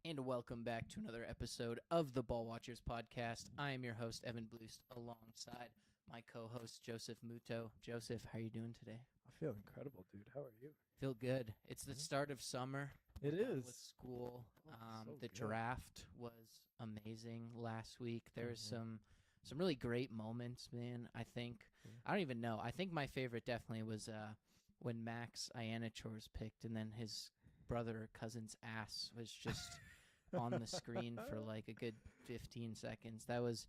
And welcome back to another episode of the Ball Watchers podcast. I am your host, Evan Bloost, alongside my co-host, Joseph Muto. Joseph, how are you doing today? I feel incredible, dude. How are you? Feel good. It's the start of summer. It We're done is. with school. So The good. draft was amazing last week. There was Mhm. some really great moments, man. I think Yeah. I don't even know. I think my favorite definitely was when Max Iannich was picked, and then his brother or cousin's ass was just on the screen for like a good 15 seconds. That was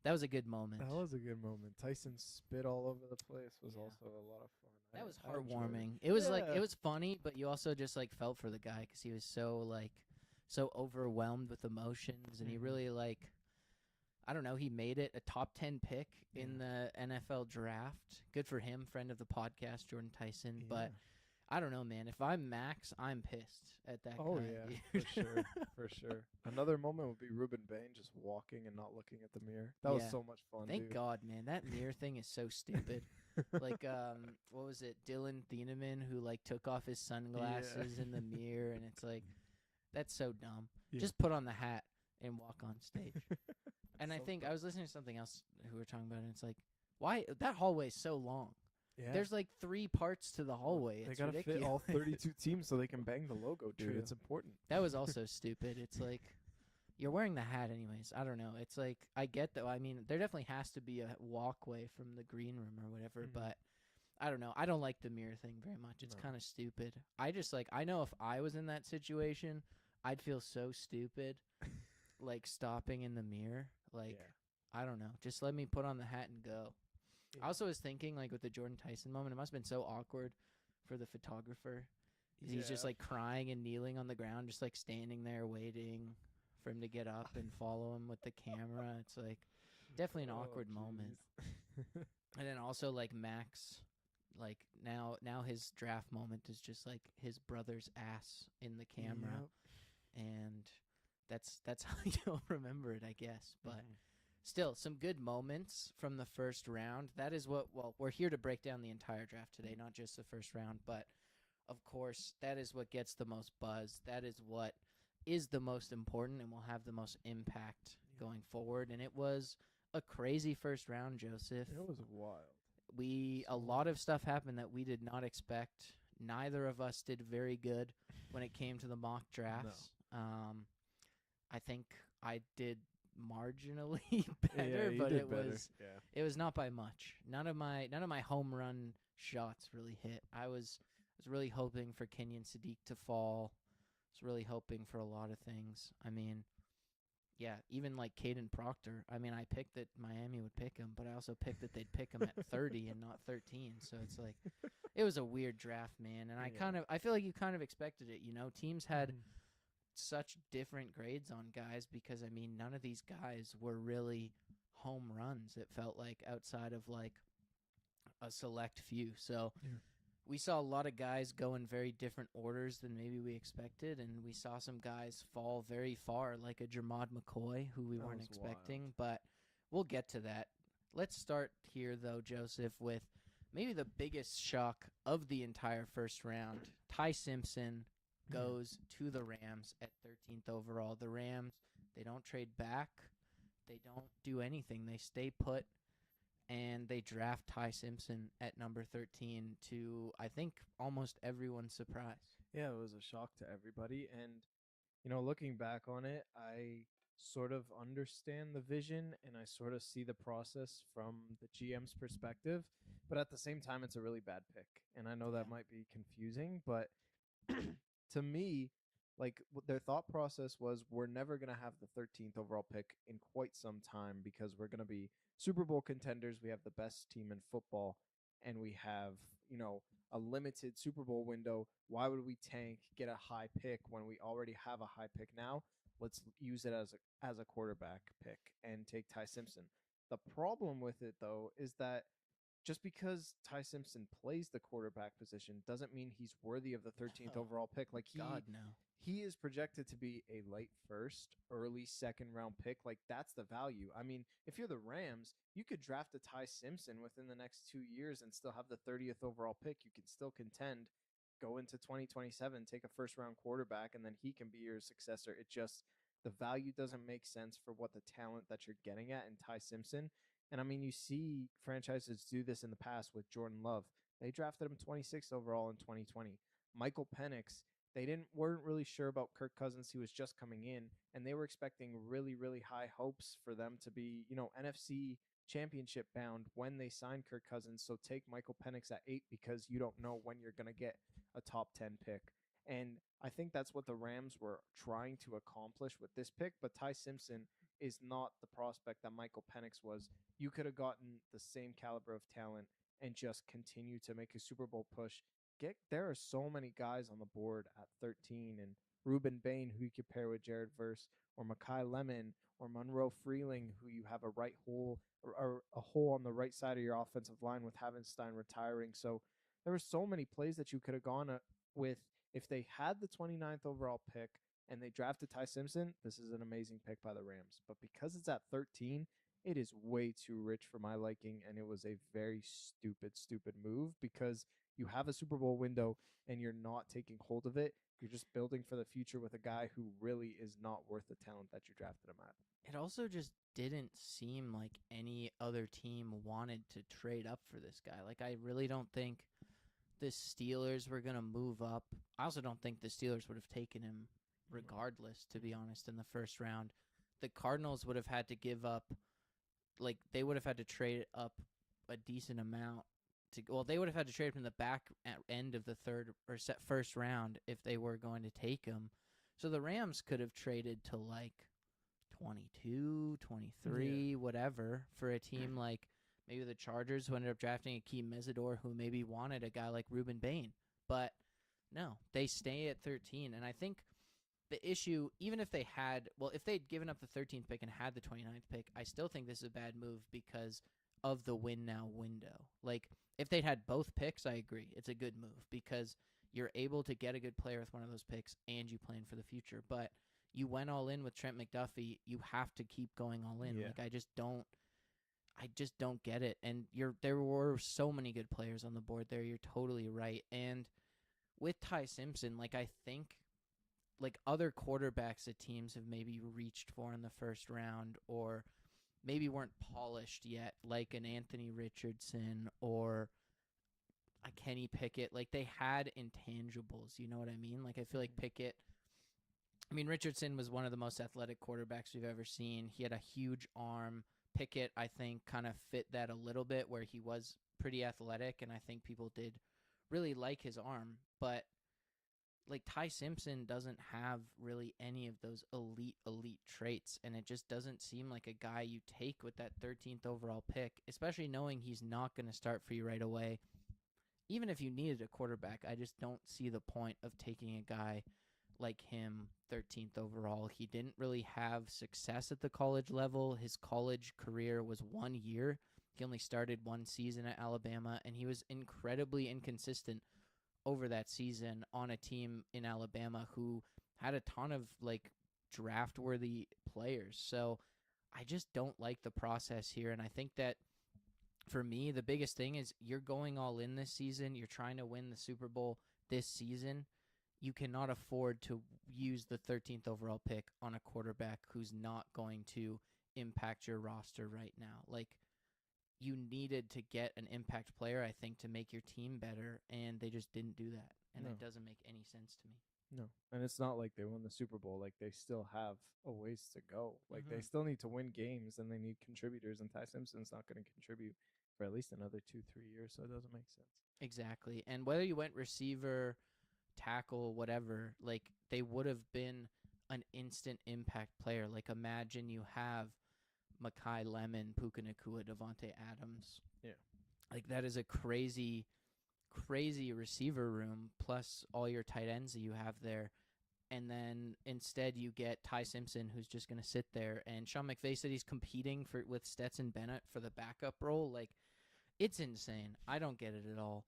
a good moment. That was a good moment. Tyson spit all over the place was Yeah. also a lot of fun. That was I enjoyed heartwarming. It was like Yeah. it was funny, but you also just like felt for the guy because he was so overwhelmed with emotions, and he Mhm. really like I don't know. He made it a top 10 pick in Yeah. the NFL draft. Good for him, friend of the podcast, Jordan Tyson. Yeah. But I don't know, man. If I'm Max, I'm pissed at that Oh guy. yeah, dude. for sure, for sure. Another moment would be Ruben Bain just walking and not looking at the mirror. That was Yeah. so much fun, Thank dude. God, man. That mirror thing is so stupid. Like what was it, Dylan Thieneman, who like took off his sunglasses in the mirror, and it's like that's so dumb. Yeah. Just put on the hat and walk on stage. And I So think dumb. I was listening to something else who were talking about it, and it's like, why that hallway is so long? Yeah. There's like 3 parts to the hallway. They It's gotta ridiculous. fit all 32 teams so they can bang the logo, dude. True. It's important. That was also stupid. It's like you're wearing the hat anyways. I don't know. It's like I get though. I mean, there definitely has to be a walkway from the green room or whatever, Mhm. but I don't know. I don't like the mirror thing very much. It's No. kind of stupid. I just like I know if I was in that situation, I'd feel so stupid like stopping in the mirror. Like Yeah. I don't know. Just let me put on the hat and go. I also was thinking like with the Jordan Tyson moment, it must have been so awkward for the photographer. He's just Yeah. like crying and kneeling on the ground, just like standing there waiting for him to get up and follow him with the camera. It's like definitely an Oh, awkward moment. jeez. And then also like Max, like now his draft moment is just like his brother's ass in the camera, Yep. and that's how you'll remember it, I guess. But Mhm. still, some good moments from the first round. That is what, well, we're here to break down the entire draft today, not just the first round, but of course, that is what gets the most buzz. That is what is the most important and will have the most impact going forward. And it was a crazy first round, Joseph. It was wild. A lot of stuff happened that we did not expect. Neither of us did very good when it came to the mock drafts. I think I did marginally better, you but did it better. was Yeah. it was not by much. None of my home run shots really hit. I was really hoping for Kenyon Sadiq to fall. I was really hoping for a lot of things. I mean, yeah, even like Caden Proctor. I mean, I picked that Miami would pick him, but I also picked that they'd pick him at 30 and not 13. So it's like it was a weird draft, man. And Yeah. I feel like you kind of expected it. Teams had Mhm. such different grades on guys because I mean, none of these guys were really home runs. It felt like outside of like a select few. So Yeah. we saw a lot of guys go in very different orders than maybe we expected, and we saw some guys fall very far, like a Jermod McCoy, who we That weren't was expecting. But we'll get to that. Let's start here, though, Joseph, with maybe the biggest shock of the entire first round. Ty Simpson goes to the Rams at 13th overall. The Rams, they don't trade back. They don't do anything. They stay put, and they draft Ty Simpson at number 13 to, I think, almost everyone's surprise. Yeah, it was a shock to everybody. And, looking back on it, I sort of understand the vision and I sort of see the process from the GM's perspective. But at the same time, it's a really bad pick. And I know that Yeah. might be confusing, but to me, like their thought process was we're never going to have the 13th overall pick in quite some time because we're going to be Super Bowl contenders. We have the best team in football and we have, a limited Super Bowl window. Why would we tank, get a high pick when we already have a high pick now? Let's use it as a quarterback pick and take Ty Simpson. The problem with it though is that just because Ty Simpson plays the quarterback position doesn't mean he's worthy of the 13th Oh, overall pick. Like God, no. he is projected to be a late first, early second round pick. Like that's the value. I mean, if you're the Rams, you could draft a Ty Simpson within the next 2 years and still have the 30th overall pick. You can still contend. go into 2027, take a first round quarterback, and then he can be your successor. It just, the value doesn't make sense for what the talent that you're getting at in Ty Simpson. And I mean, you see franchises do this in the past with Jordan Love. They drafted him 26th overall in 2020. Michael Penix, they weren't really sure about Kirk Cousins. He was just coming in, and they were expecting really, really high hopes for them to be, NFC championship bound when they signed Kirk Cousins. So take Michael Penix at 8 because you don't know when you're going to get a top 10 pick. And I think that's what the Rams were trying to accomplish with this pick. But Ty Simpson is not the prospect that Michael Penix was. You could have gotten the same caliber of talent and just continue to make a Super Bowl push. There are so many guys on the board at 13, and Ruben Bain, who you could pair with Jared Verse, or Makai Lemon, or Monroe Freeling, who you have a right hole or a hole on the right side of your offensive line with Havenstein retiring. So there were so many plays that you could have gone with if they had the 29th overall pick and they drafted Ty Simpson. This is an amazing pick by the Rams. But because it's at 13, it is way too rich for my liking, and it was a very stupid move because you have a Super Bowl window and you're not taking hold of it. You're just building for the future with a guy who really is not worth the talent that you drafted him at. It also just didn't seem like any other team wanted to trade up for this guy. Like, I really don't think the Steelers were going to move up. I also don't think the Steelers would have taken him regardless, to be honest, in the first round. The Cardinals would have had to give up, like, they would have had to trade up a decent amount. They would have had to trade from the back end of the first round if they were going to take him. So the Rams could have traded to, like, 22, 23, whatever, for a team like maybe the Chargers, who ended up drafting Akeem Mesidor, who maybe wanted a guy like Ruben Bain. But no, they stay at 13. And I think the issue, even if they had, if they'd given up the 13th pick and had the 29th pick, I still think this is a bad move because of the win now window. Like, if they'd had both picks, I agree. It's a good move because you're able to get a good player with one of those picks and you plan for the future. But you went all in with Trent McDuffie. You have to keep going all in. Yeah. Like, I just don't get it. And there were so many good players on the board there. You're totally right. And with Ty Simpson, like, I think like other quarterbacks that teams have maybe reached for in the first round or maybe weren't polished yet, like an Anthony Richardson or a Kenny Pickett. Like, they had intangibles, you know what I mean? Like, I feel like Richardson was one of the most athletic quarterbacks we've ever seen. He had a huge arm. Pickett, I think, kind of fit that a little bit where he was pretty athletic, and I think people did really like his arm. But, like, Ty Simpson doesn't have really any of those elite traits, and it just doesn't seem like a guy you take with that 13th overall pick, especially knowing he's not going to start for you right away. Even if you needed a quarterback, I just don't see the point of taking a guy like him 13th overall. He didn't really have success at the college level. His college career was 1 year. He only started one season at Alabama, and he was incredibly inconsistent over that season on a team in Alabama who had a ton of, like, draft-worthy players. So I just don't like the process here, and I think that for me, the biggest thing is you're going all in this season. You're trying to win the Super Bowl this season. You cannot afford to use the 13th overall pick on a quarterback who's not going to impact your roster right now. Like, you needed to get an impact player, I think, to make your team better, and they just didn't do that. And it doesn't make any sense to me. No. And it's not like they won the Super Bowl. Like, they still have a ways to go. Like, they still need to win games, and they need contributors, and Ty Simpson's not going to contribute for at least another 2-3 years, so it doesn't make sense. Exactly. And whether you went receiver, tackle, whatever, like, they would have been an instant impact player. Like, imagine you have Makai Lemon, Puka Nacua, Devontae Adams. Yeah. Like, that is a crazy receiver room, plus all your tight ends that you have there. And then instead you get Ty Simpson, who's just going to sit there. And Sean McVay said he's competing with Stetson Bennett for the backup role. Like, it's insane. I don't get it at all.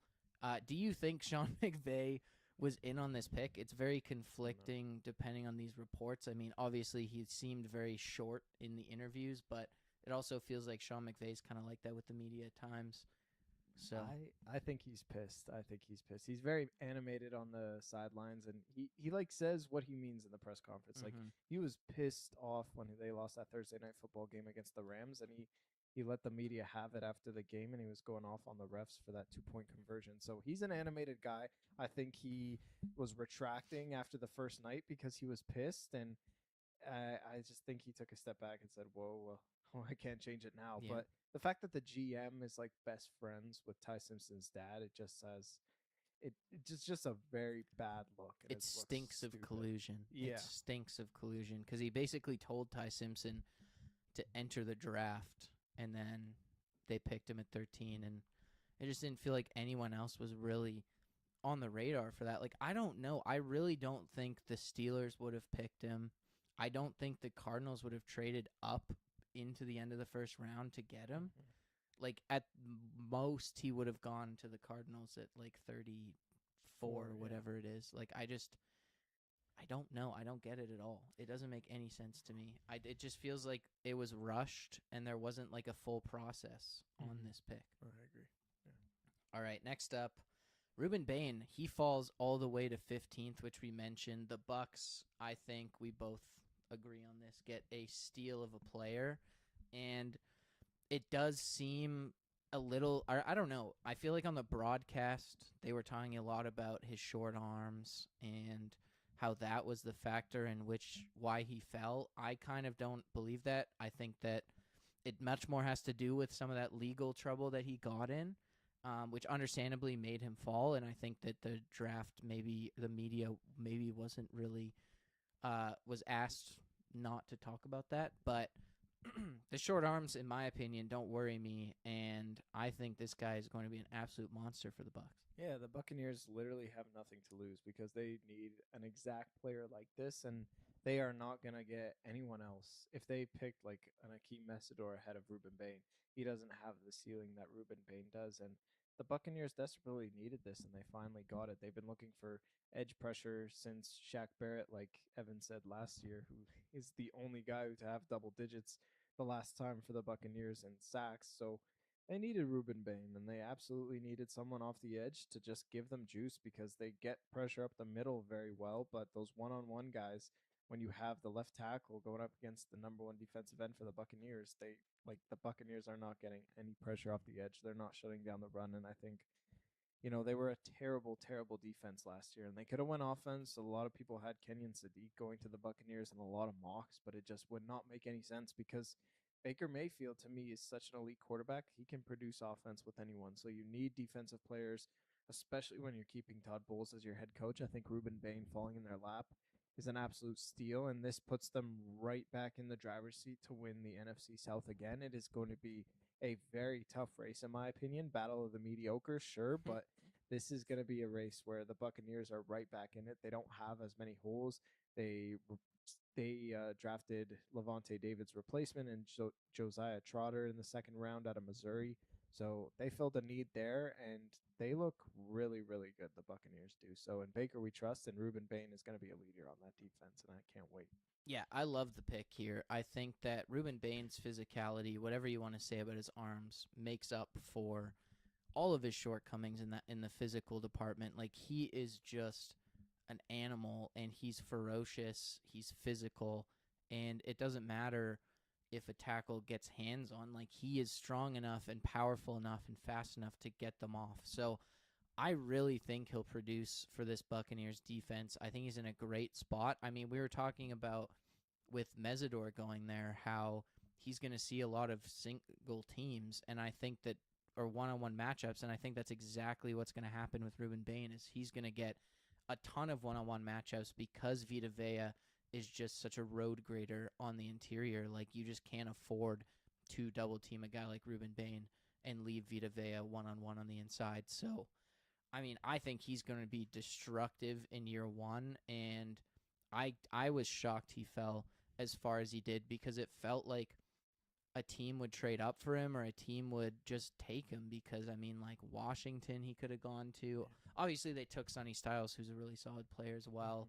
Do you think Sean McVay was in on this pick? It's very conflicting depending on these reports. I mean, obviously he seemed very short in the interviews, but it also feels like Sean McVay's kind of like that with the media at times. So I think he's pissed. I think he's pissed. He's very animated on the sidelines, and he like says what he means in the press conference. Like mhm. he was pissed off when they lost that Thursday night football game against the Rams, and he let the media have it after the game, and he was going off on the refs for that 2 point conversion. So he's an animated guy. I think he was retracting after the first night because he was pissed, and I just think he took a step back and said, "Whoa, well, I can't change it now." Yeah. But the fact that the GM is like best friends with Ty Simpson's dad, it just says it's just a very bad look, and It it looks stinks of stupid. collusion. It Yeah, stinks of collusion because he basically told Ty Simpson to enter the draft, and then they picked him at 13, and it just didn't feel like anyone else was really on the radar for that. Like, I don't know. I really don't think the Steelers would have picked him. I don't think the Cardinals would have traded up into the end of the first round to get him. Like, at most, he would have gone to the Cardinals at like 34 or yeah. whatever it is. Like, I don't know. I don't get it at all. It doesn't make any sense to me. It just feels like it was rushed and there wasn't like a full process on this pick. I agree. All right, next up, Ruben Bain. He falls all the way to 15th, which we mentioned. The Bucks, I think we both agree on this, get a steal of a player, and it does seem a little. I don't know. I feel like on the broadcast they were talking a lot about his short arms and how that was the factor in which why he fell. I kind of don't believe that. I think that it much more has to do with some of that legal trouble that he got in, which understandably made him fall. And I think that the draft, maybe the media maybe wasn't really was asked not to talk about that. But the short arms, in my opinion, don't worry me. And I think this guy is going to be an absolute monster for the Bucks. Yeah, the Buccaneers literally have nothing to lose because they need an exact player like this, and they are not going to get anyone else. If they picked like an Akeem Messidor ahead of Ruben Bain, he doesn't have the ceiling that Ruben Bain does. And the Buccaneers desperately needed this, and they finally got it. They've been looking for edge pressure since Shaq Barrett, like Evan said last year, who is the only guy to have double digits the last time for the Buccaneers in sacks. So they needed Ruben Bain, and they absolutely needed someone off the edge to just give them juice because they get pressure up the middle very well. But those one-on-one guys, when you have the left tackle going up against the number one defensive end for the Buccaneers, the Buccaneers are not getting any pressure off the edge. They're not shutting down the run, and I think they were a terrible, terrible defense last year, and they could have went offense. A lot of people had Kenyon Sadiq going to the Buccaneers and a lot of mocks, but it just would not make any sense because Baker Mayfield, to me, is such an elite quarterback. He can produce offense with anyone. So you need defensive players, especially when you're keeping Todd Bowles as your head coach. I think Ruben Bain falling in their lap is an absolute steal, and this puts them right back in the driver's seat to win the NFC South again. It is going to be a very tough race, in my opinion. Battle of the mediocre, sure, but this is going to be a race where the Buccaneers are right back in it. They don't have as many holes. They drafted Levante David's replacement and Josiah Trotter in the second round out of Missouri. So they filled a need there, and they look really, really good. The Buccaneers do. So in Baker we trust, and Ruben Bain is going to be a leader on that defense, and I can't wait. Yeah, I love the pick here. I think that Ruben Bain's physicality, whatever you want to say about his arms, makes up for all of his shortcomings in the physical department. Like, he is just an animal, and he's ferocious, he's physical, and it doesn't matter if a tackle gets hands on. Like, he is strong enough and powerful enough and fast enough to get them off. So I really think he'll produce for this Buccaneers defense. I think he's in a great spot. I mean, we were talking about with Mesidor going there how he's going to see a lot of single teams, and I think that or one-on-one matchups, and I think that's exactly what's going to happen with Ruben Bain is he's going to get a ton of one-on-one matchups because Vita Vea is just such a road grader on the interior. Like, you just can't afford to double team a guy like Ruben Bain and leave Vita Vea one-on-one on the inside. So, I mean, I think he's going to be destructive in year one, and I was shocked he fell as far as he did because it felt like a team would trade up for him or a team would just take him because, I mean, like Washington he could have gone to. Yeah. Obviously, they took Sonny Styles, who's a really solid player as well.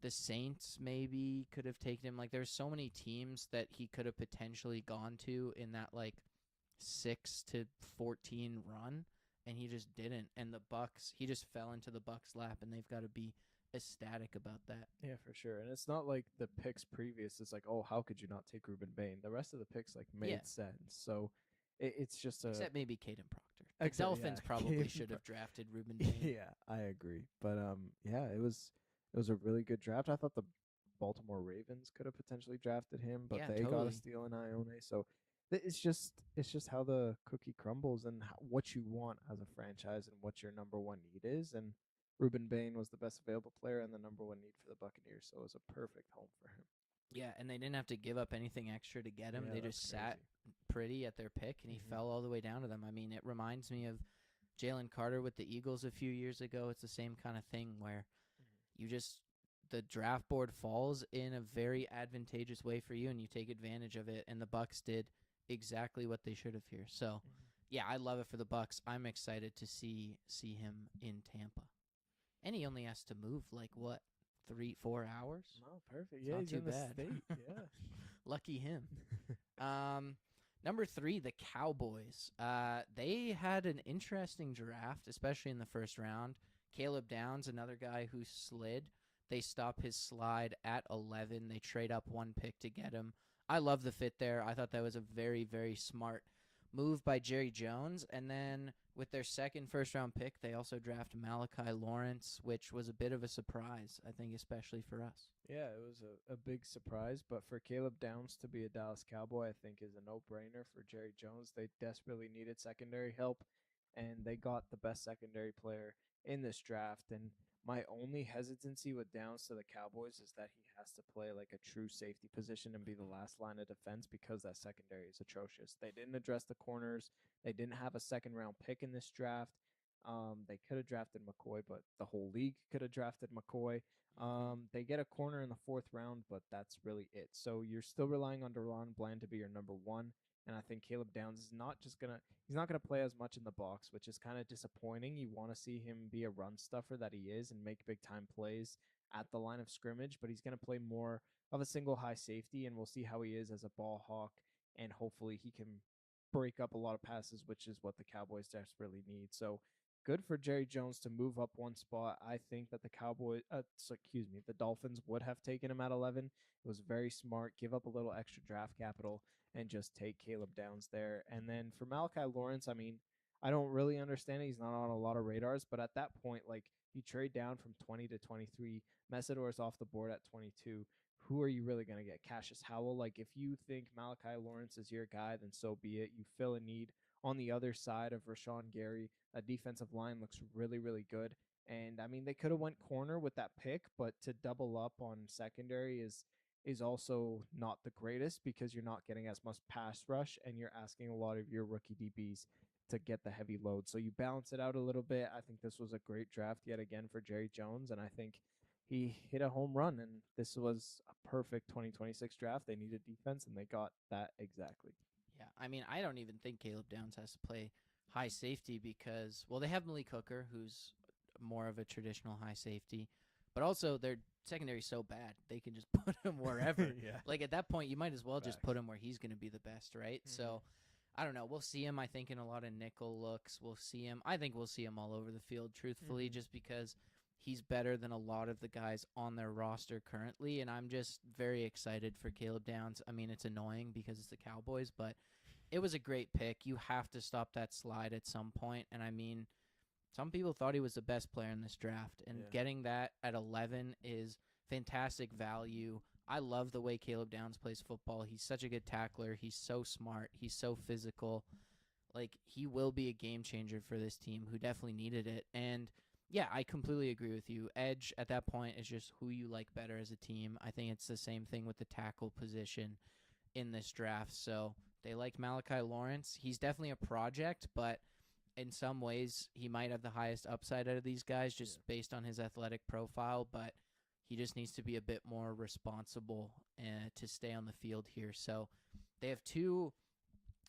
The Saints maybe could have taken him. Like, there's so many teams that he could have potentially gone to in that, like, 6 to 14 run. and he just didn't. And the Bucks, he just fell into the Bucks' lap, and they've got to be ecstatic about that. Yeah, for sure. And it's not like the picks previous. It's like, oh, how could you not take Ruben Bain? The rest of the picks like made Yeah. sense. So it's just a Except maybe Caden Proctor. The Except- yeah, Dolphins probably Caden should Pro- have drafted Ruben Bain. yeah, I agree. But yeah, it was a really good draft. I thought the Baltimore Ravens could have potentially drafted him, but Yeah, they got totally. a steal in Ione. So it's just how the cookie crumbles and what you want as a franchise and what your number one need is. And Ruben Bain was the best available player and the number one need for the Buccaneers, so it was a perfect home for him. Yeah, and they didn't have to give up anything extra to get him. Yeah, They that's just sat crazy. pretty at their pick, and he Mhm. fell all the way down to them. I mean, it reminds me of Jalen Carter with the Eagles a few years ago. It's the same kind of thing where you just the draft board falls in a very advantageous way for you, and you take advantage of it. And the Bucks did exactly what they should have here. So, yeah, I love it for the Bucks. I'm excited to see him in Tampa, and he only has to move like what 3-4 hours. Oh, perfect. Not Yeah, he's too in the bad. state. Yeah. Lucky him. Number 3, the Cowboys. They had an interesting draft, especially in the first round. Caleb Downs, another guy who slid. They stop his slide at 11. They trade up one pick to get him. I love the fit there. I thought that was a very, very smart move by Jerry Jones. And then with their second first-round pick, they also draft Malachi Lawrence, which was a bit of a surprise, I think, especially for us. Yeah, it was a big surprise, but for Caleb Downs to be a Dallas Cowboy, I think is a no-brainer for Jerry Jones. They desperately needed secondary help, and they got the best secondary player in this draft. And my only hesitancy with Downs to the Cowboys is that he has to play like a true safety position and be the last line of defense because that secondary is atrocious. They didn't address the corners. They didn't have a second-round pick in this draft. They could have drafted McCoy, but the whole league could have drafted McCoy. They get a corner in the fourth round, but that's really it. So you're still relying on Deron Bland to be your number one. And I think Caleb Downs is not just he's not gonna play as much in the box, which is kind of disappointing. You want to see him be a run stuffer that he is and make big time plays at the line of scrimmage, but he's gonna play more of a single high safety, and we'll see how he is as a ball hawk. And hopefully he can break up a lot of passes, which is what the Cowboys desperately need. So good for Jerry Jones to move up one spot. I think that the Dolphins would have taken him at 11. It was very smart. Give up a little extra draft capital and just take Caleb Downs there. And then for Malachi Lawrence, I mean, I don't really understand it. He's not on a lot of radars, but at that point, like you trade down from 20 to 23, Messidor's off the board at 22. Who are you really going to get? Cassius Howell? Like, if you think Malachi Lawrence is your guy, then so be it. You fill a need on the other side of Rashawn Gary. That defensive line looks really, really good. And I mean, they could have went corner with that pick, but to double up on secondary is also not the greatest because you're not getting as much pass rush and you're asking a lot of your rookie DBs to get the heavy load. So you balance it out a little bit. I think this was a great draft yet again for Jerry Jones, and I think he hit a home run, and this was a perfect 2026 draft. They needed defense, and they got that exactly. Yeah, I mean, I don't even think Caleb Downs has to play high safety because, well, they have Malik Hooker, who's more of a traditional high safety, but also their secondary is so bad they can just put him wherever. Yeah. Like at that point, you might as well just Facts. put him where he's going to be the best, right? So I don't know. We'll see him, I think, in a lot of nickel looks. We'll see him. I think we'll see him all over the field, truthfully, just because he's better than a lot of the guys on their roster currently, and I'm just very excited for Caleb Downs. I mean, it's annoying because it's the Cowboys, but it was a great pick. You have to stop that slide at some point, and I mean, some people thought he was the best player in this draft, and Yeah. getting that at 11 is fantastic value. I love the way Caleb Downs plays football. He's such a good tackler. He's so smart. He's so physical. Like, he will be a game changer for this team who definitely needed it. And, yeah, I completely agree with you. Edge at that point is just who you like better as a team. I think it's the same thing with the tackle position in this draft. So they liked Malachi Lawrence. He's definitely a project, but in some ways he might have the highest upside out of these guys just based on his athletic profile, but he just needs to be a bit more responsible to stay on the field here. So they have two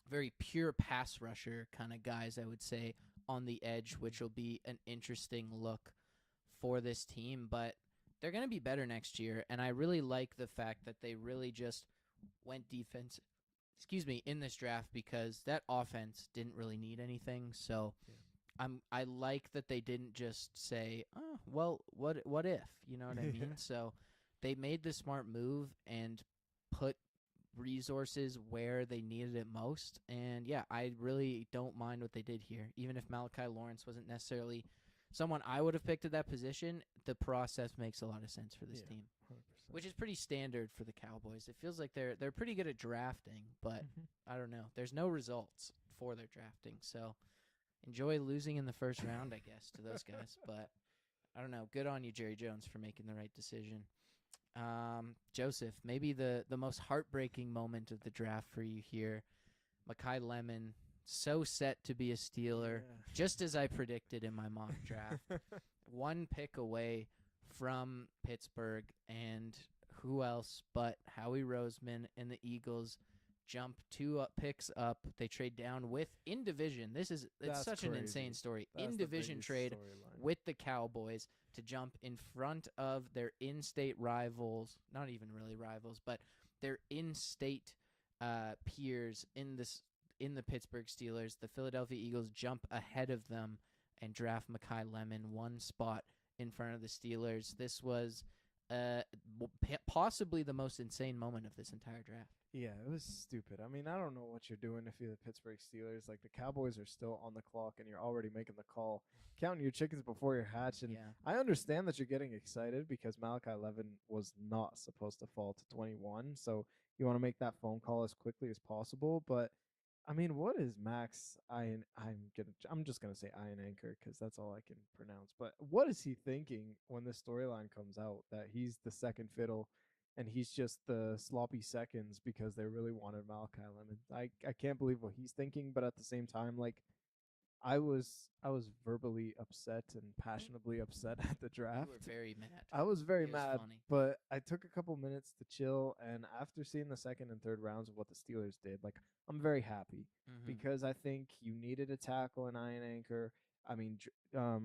very pure pass rusher kind of guys, I would say, on the edge, which will be an interesting look for this team. But they're going to be better next year, and I really like the fact that they really just went defense, in this draft because that offense didn't really need anything. So I like that they didn't just say, "Oh, well, what if?" You know what I mean? So they made the smart move and put resources where they needed it most. And yeah, I really don't mind what they did here. Even if Malachi Lawrence wasn't necessarily someone I would have picked at that position, the process makes a lot of sense for this team, 100%. which is pretty standard for the Cowboys. It feels like they're pretty good at drafting, but I don't know. There's no results for their drafting, so enjoy losing in the first round, I guess, to those guys. But I don't know. Good on you, Jerry Jones, for making the right decision. Joseph, maybe the most heartbreaking moment of the draft for you here. Makai Lemon, so set to be a Steeler, just as I predicted in my mock draft. One pick away from Pittsburgh, and who else but Howie Roseman and the Eagles jump 2 picks up. They trade down in division. It's such an insane story. That's in division trade with the Cowboys to jump in front of their in-state rivals, not even really rivals, but their in-state peers in the Pittsburgh Steelers. The Philadelphia Eagles jump ahead of them and draft Makai Lemon 1 spot in front of the Steelers. This was possibly the most insane moment of this entire draft. Yeah, it was stupid. I mean, I don't know what you're doing if you're the Pittsburgh Steelers. Like, the Cowboys are still on the clock, and you're already making the call, counting your chickens before you're hatched. And I understand that you're getting excited because Malachi Levin was not supposed to fall to 21, so you want to make that phone call as quickly as possible. But I mean, what is Max Iron? I'm just gonna say Iron Anchor because that's all I can pronounce. But what is he thinking when this storyline comes out that he's the second fiddle? And he's just the sloppy seconds because they really wanted Malachi Lemon. I can't believe what he's thinking, but at the same time, like I was verbally upset and passionately upset at the draft. You were very mad. I was very It was mad, funny. but I took a couple minutes to chill, and after seeing the second and third rounds of what the Steelers did, like I'm very happy because I think you needed a tackle and Iron Anchor. I mean,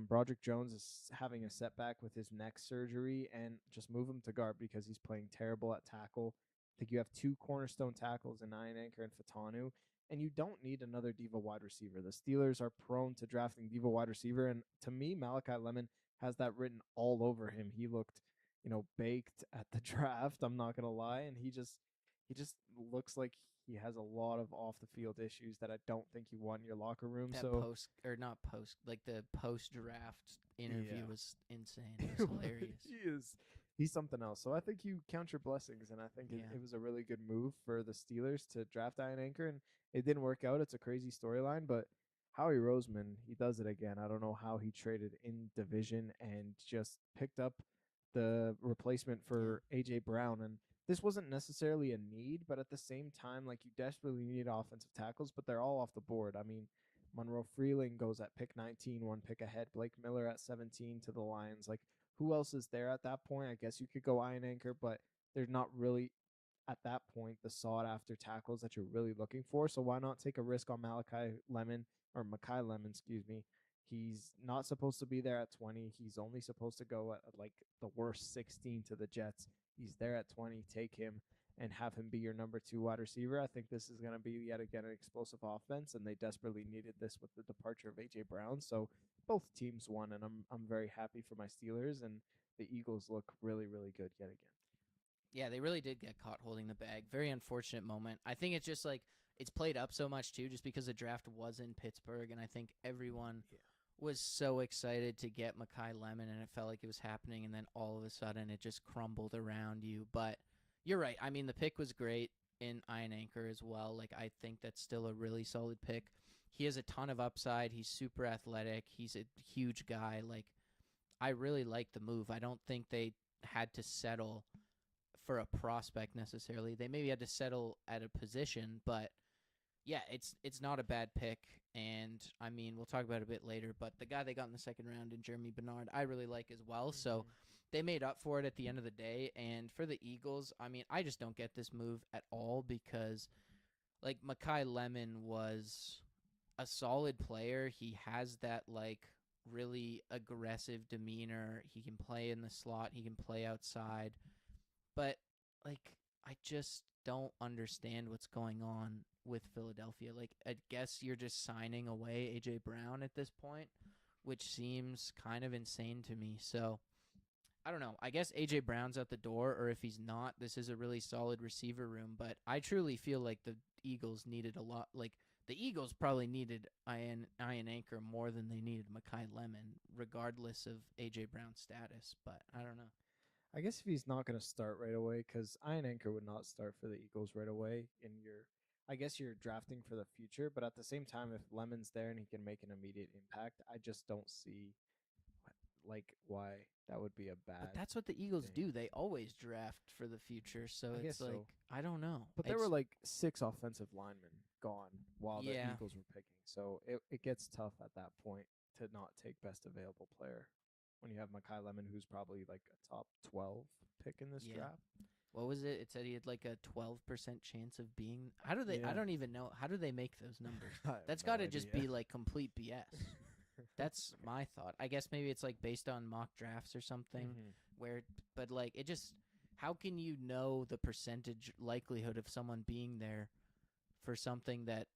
Broderick Jones is having a setback with his neck surgery, and just move him to guard because he's playing terrible at tackle. I think you have 2 cornerstone tackles in Iron Anchor and Fatanu, and you don't need another diva wide receiver. The Steelers are prone to drafting diva wide receiver, and to me, Malachi Lemon has that written all over him. He looked, baked at the draft. I'm not gonna lie, and he just looks like he has a lot of off the field issues that I don't think you want in your locker room. That so the post draft interview was insane. It was hilarious. He's something else. So I think you count your blessings, and I think it was a really good move for the Steelers to draft Iron Anchor, and it didn't work out. It's a crazy storyline, but Howie Roseman, he does it again. I don't know how he traded in division and just picked up the replacement for A.J. Brown, and this wasn't necessarily a need, but at the same time, like, you desperately need offensive tackles, but they're all off the board. I mean, Monroe Freeling goes at pick 19, 1 pick ahead. Blake Miller at 17 to the Lions. Like, who else is there at that point? I guess you could go Iron Anchor, but they're not really, at that point, the sought-after tackles that you're really looking for. So why not take a risk on Makai Lemon, excuse me. He's not supposed to be there at 20. He's only supposed to go at, like, the worst 16 to the Jets. He's there at 20. Take him and have him be your number 2 wide receiver. I think this is going to be yet again an explosive offense, and they desperately needed this with the departure of A.J. Brown. So both teams won, and I'm very happy for my Steelers, and the Eagles look really, really good yet again. Yeah, they really did get caught holding the bag. Very unfortunate moment. I think it's just like it's played up so much too, just because the draft was in Pittsburgh, and I think everyone was so excited to get Makai Lemon, and it felt like it was happening, and then all of a sudden it just crumbled around you. But you're right. I mean, the pick was great in Iron Anchor as well. Like, I think that's still a really solid pick. He has a ton of upside. He's super athletic. He's a huge guy. Like, I really like the move. I don't think they had to settle for a prospect necessarily. They maybe had to settle at a position, but yeah, it's not a bad pick. And I mean, we'll talk about it a bit later, but the guy they got in the second round in Jeremy Bernard, I really like as well. So they made up for it at the end of the day. And for the Eagles, I mean, I just don't get this move at all because, like, Makai Lemon was a solid player. He has that, like, really aggressive demeanor. He can play in the slot. He can play outside. But, like, I just don't understand what's going on with Philadelphia. Like, I guess you're just signing away A.J. Brown at this point, which seems kind of insane to me. So, I don't know. I guess A.J. Brown's at the door, or if he's not, this is a really solid receiver room. But I truly feel like the Eagles needed a lot. Like, the Eagles probably needed Ian Anchor more than they needed Mekhi Lemon, regardless of A.J. Brown's status. But I don't know. I guess if he's not going to start right away, because Ian Anchor would not start for the Eagles right away. I guess you're drafting for the future, but at the same time, if Lemon's there and he can make an immediate impact, I just don't see like why that would be a bad. But that's what the Eagles thing. do. They always draft for the future. So I it's guess like, so. I don't know. But there were like 6 offensive linemen gone while the Yeah. Eagles were picking, so it gets tough at that point to not take best available player when you have Mekhi Lemon, who's probably like a top 12 pick in this Yeah. draft. What was it? It said he had like a 12% chance of being. How do they? I Yeah. don't even know. How do they make those numbers? I have That's no got to just idea. be like complete BS. That's my thought. I guess maybe it's like based on mock drafts or something Mhm. where, but like it just, how can you know the percentage likelihood of someone being there for something that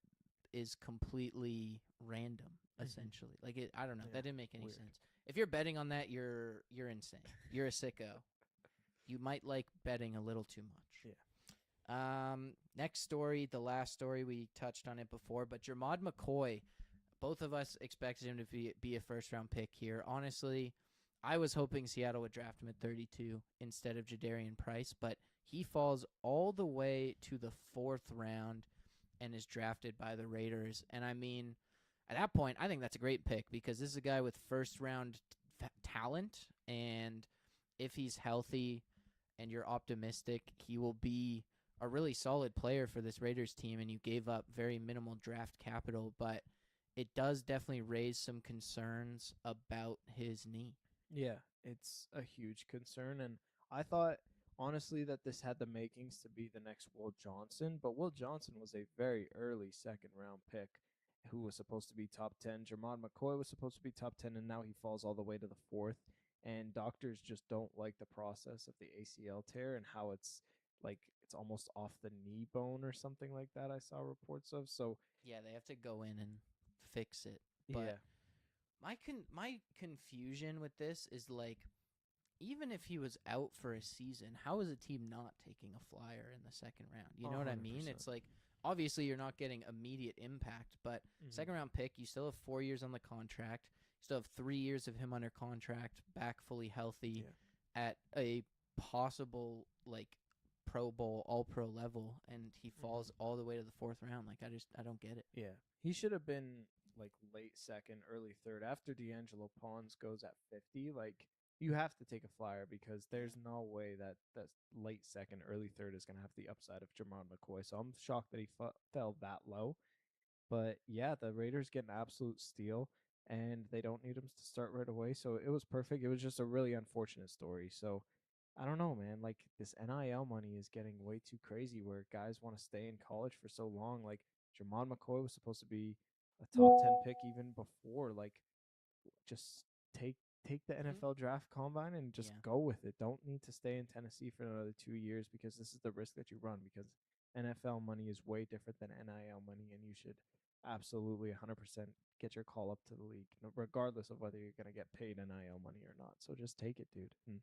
is completely random, essentially? Like I don't know. Yeah, That didn't make any weird. sense. If you're betting on that, you're insane. You're a sicko. You might like betting a little too much. Next story, the last story, we touched on it before, but Jermod McCoy, both of us expected him to be a first-round pick here. Honestly, I was hoping Seattle would draft him at 32 instead of Jadarian Price, but he falls all the way to the 4th round and is drafted by the Raiders. And I mean, at that point, I think that's a great pick because this is a guy with first-round talent, and if he's healthy and you're optimistic, he will be a really solid player for this Raiders team, and you gave up very minimal draft capital, but it does definitely raise some concerns about his knee. Yeah, it's a huge concern, and I thought honestly that this had the makings to be the next Will Johnson, but Will Johnson was a very early second round pick who was supposed to be top 10. Jermod McCoy was supposed to be top 10, and now he falls all the way to the 4th. And doctors just don't like the process of the ACL tear and how it's like it's almost off the knee bone or something like that. I saw reports of. So Yeah, they have to go in and fix it. But yeah, my confusion with this is like, even if he was out for a season, how is a team not taking a flyer in the second round? You know what I mean? 100%. It's like, obviously you're not getting immediate impact, but second round pick, you still have 4 years on the contract. You still have 3 years of him under contract, back fully healthy at a possible like Pro Bowl, All Pro level, and he falls all the way to the 4th round. Like I don't get it. Yeah, he should have been like late second, early third. After D'Angelo Pons goes at 50, like you have to take a flyer because there's no way that late second, early third is going to have the upside of Jermod McCoy. So I'm shocked that he fell that low. But yeah, the Raiders get an absolute steal, and they don't need him to start right away. So it was perfect. It was just a really unfortunate story. So I don't know, man. Like this NIL money is getting way too crazy where guys want to stay in college for so long. Like Jermod McCoy was supposed to be a top 10 pick even before. Like just take the NFL draft combine and just go with it. Don't need to stay in Tennessee for another 2 years because this is the risk that you run because NFL money is way different than NIL money, and you should absolutely 100% get your call up to the league, regardless of whether you're going to get paid NIL money or not. So just take it, dude. And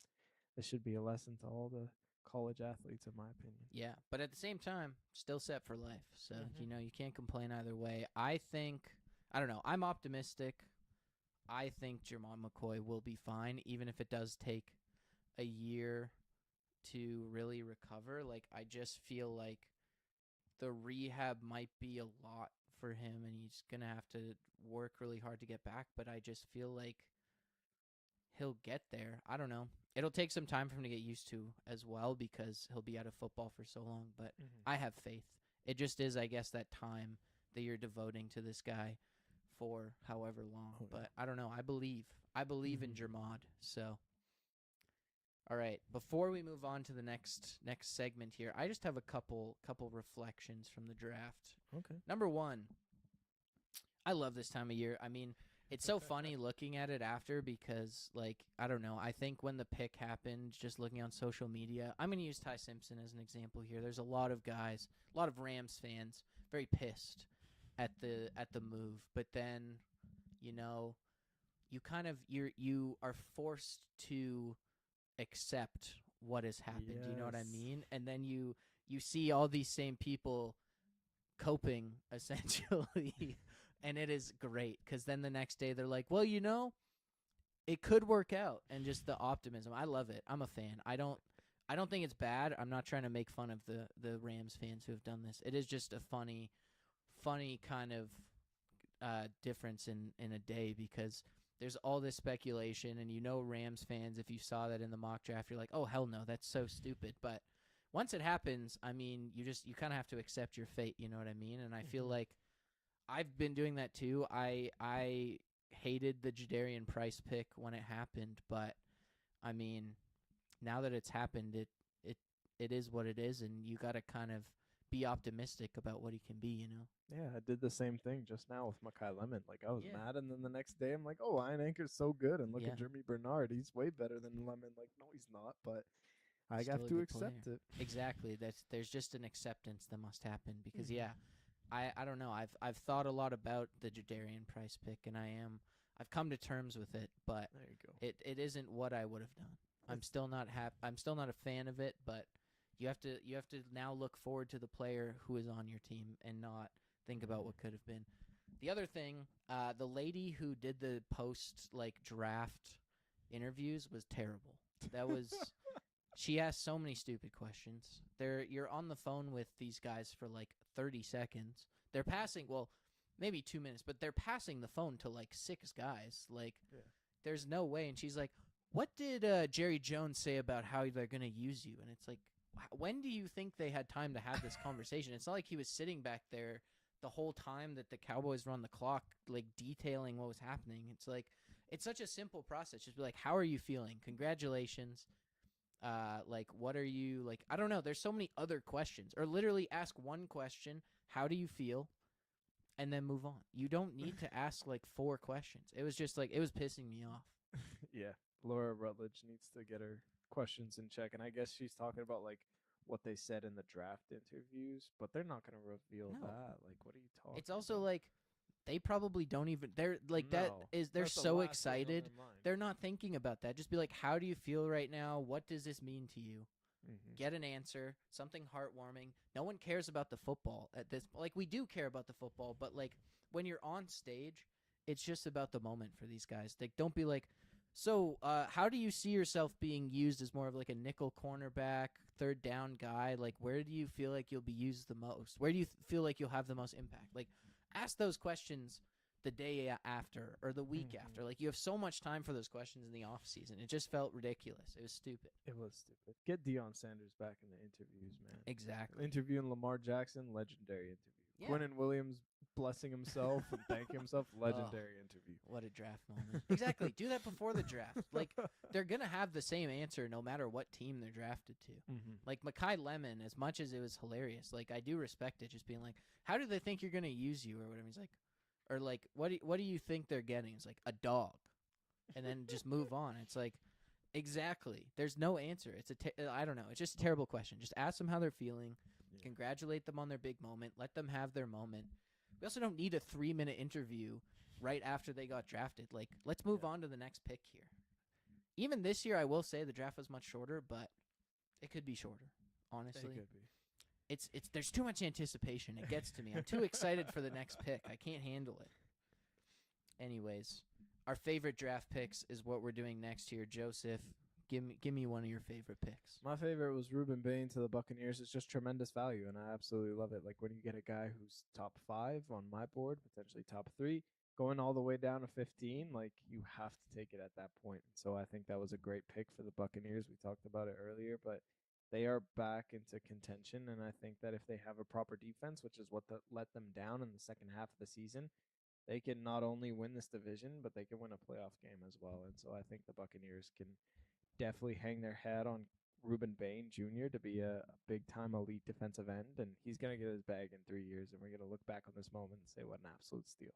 this should be a lesson to all the college athletes, in my opinion. Yeah, but at the same time, still set for life. So, you can't complain either way. I don't know, I'm optimistic. I think Jermod McCoy will be fine, even if it does take a year to really recover. Like, I just feel like the rehab might be a lot for him, and he's going to have to work really hard to get back. But I just feel like he'll get there. I don't know. It'll take some time for him to get used to as well because he'll be out of football for so long. But I have faith. It just is, I guess, that time that you're devoting to this guy for however long. But I don't know. I believe in Jermod. So, all right. Before we move on to the next segment here, I just have a couple reflections from the draft. Okay. Number one, I love this time of year. I mean, It's so funny looking at it after because, like, I don't know. I think when the pick happened, just looking on social media, I'm going to use Ty Simpson as an example here. There's a lot of guys, a lot of Rams fans, very pissed at the move. But then, you know, you are forced to accept what has happened. You know what I Yes. mean? And then you see all these same people coping essentially, and it is great because then the next day they're like, well, it could work out, and just the optimism. I love it. I'm a fan. I don't think it's bad. I'm not trying to make fun of the Rams fans who have done this. It is just a funny kind of difference in a day because there's all this speculation, and Rams fans, if you saw that in the mock draft, you're like, oh hell no, that's so stupid. But once it happens, I mean, you kind of have to accept your fate. You know what I mean? And I feel like I've been doing that too. I hated the Jadarian Price pick when it happened, but I mean, now that it's happened, it is what it is, and you got to kind of be optimistic about what he can be. Yeah, I did the same thing just now with Makai Lemon. Like I was Yeah. mad, and then the next day I'm like, "Oh, Iron Anchor's so good," and look Yeah. at Jeremy Bernard. He's way better than Lemon. Like, no, he's not, but I Still have a to good accept player. it. Exactly. There's just an acceptance that must happen because Mhm. yeah, I don't know. I've thought a lot about the Jadarian Price pick, and I've come to terms with it, but There you go. it isn't what I would have done. I'm It's- still not I'm still not a fan of it, but you have to now look forward to the player who is on your team and not think about what could have been. The other thing, the lady who did the post draft interviews was terrible. That was she asked so many stupid questions. You're on the phone with these guys for 30 seconds. They're passing, well, maybe 2 minutes, but they're passing the phone to 6 guys. Yeah. There's no way. And she's like, "What did Jerry Jones say about how they're going to use you?" And it's like, when do you think they had time to have this conversation? It's not like he was sitting back there the whole time that the Cowboys were on the clock, detailing what was happening. It's like, it's such a simple process. Just be like, "How are you feeling? Congratulations. What are you like?" I don't know. There's so many other questions, or literally ask one question: "How do you feel?" and then move on. You don't need to ask 4 questions. It was just it was pissing me off. Yeah, Laura Rutledge needs to get her questions in check, and I guess she's talking about what they said in the draft interviews, but they're not going to reveal No. that. Like, what are you talking? It's also about? they probably don't even. They're that No, is they're that's the so last thing on excited. their mind. They're not thinking about that. Just be like, "How do you feel right now? What does this mean to you?" Mhm. Get an answer, something heartwarming. No one cares about the football at this. We do care about the football, but when you're on stage, it's just about the moment for these guys. Don't be like, "So, how do you see yourself being used as more of a nickel cornerback, third down guy? Where do you feel like you'll be used the most? Where do you feel like you'll have the most impact?" Ask those questions the day after or the week Mhm. after. You have so much time for those questions in the off season. It just felt ridiculous. It was stupid. It was stupid. Get Deion Sanders back in the interviews, man. Exactly. Interviewing Lamar Jackson, legendary interview. Yeah. Quinnen Williams blessing himself and thanking himself, legendary interview. What a draft moment. Exactly. Do that before the draft. They're going to have the same answer no matter what team they're drafted to. Mm-hmm. Makai Lemon, as much as it was hilarious, I do respect it, just being like, "How do they think you're going to use you?" or whatever. He's like, or what do you think they're getting? It's like, "A dog." And then just move on. It's like, exactly. There's no answer. I don't know. It's just a terrible question. Just ask them how they're feeling. Yeah. Congratulate them on their big moment. Let them have their moment. We also don't need a 3-minute interview right after they got drafted. Let's move on to the next pick here. Even this year, I will say the draft was much shorter, but it could be shorter. Honestly, It could be. it's there's too much anticipation. It gets to me. I'm too excited for the next pick. I can't handle it. Anyways, our favorite draft picks is what we're doing next here. Joseph, give me one of your favorite picks. My favorite was Ruben Bain to the Buccaneers. It's just tremendous value, and I absolutely love it. Like when you get a guy who's top 5 on my board, potentially top 3, going all the way down to 15, you have to take it at that point. So I think that was a great pick for the Buccaneers. We talked about it earlier, but they are back into contention, and I think that if they have a proper defense, which is what let them down in the second half of the season, they can not only win this division, but they can win a playoff game as well. And so I think the Buccaneers can definitely hang their hat on Ruben Bain Jr. to be a big time elite defensive end, and he's gonna get his bag in 3 years, and we're gonna look back on this moment and say what an absolute steal.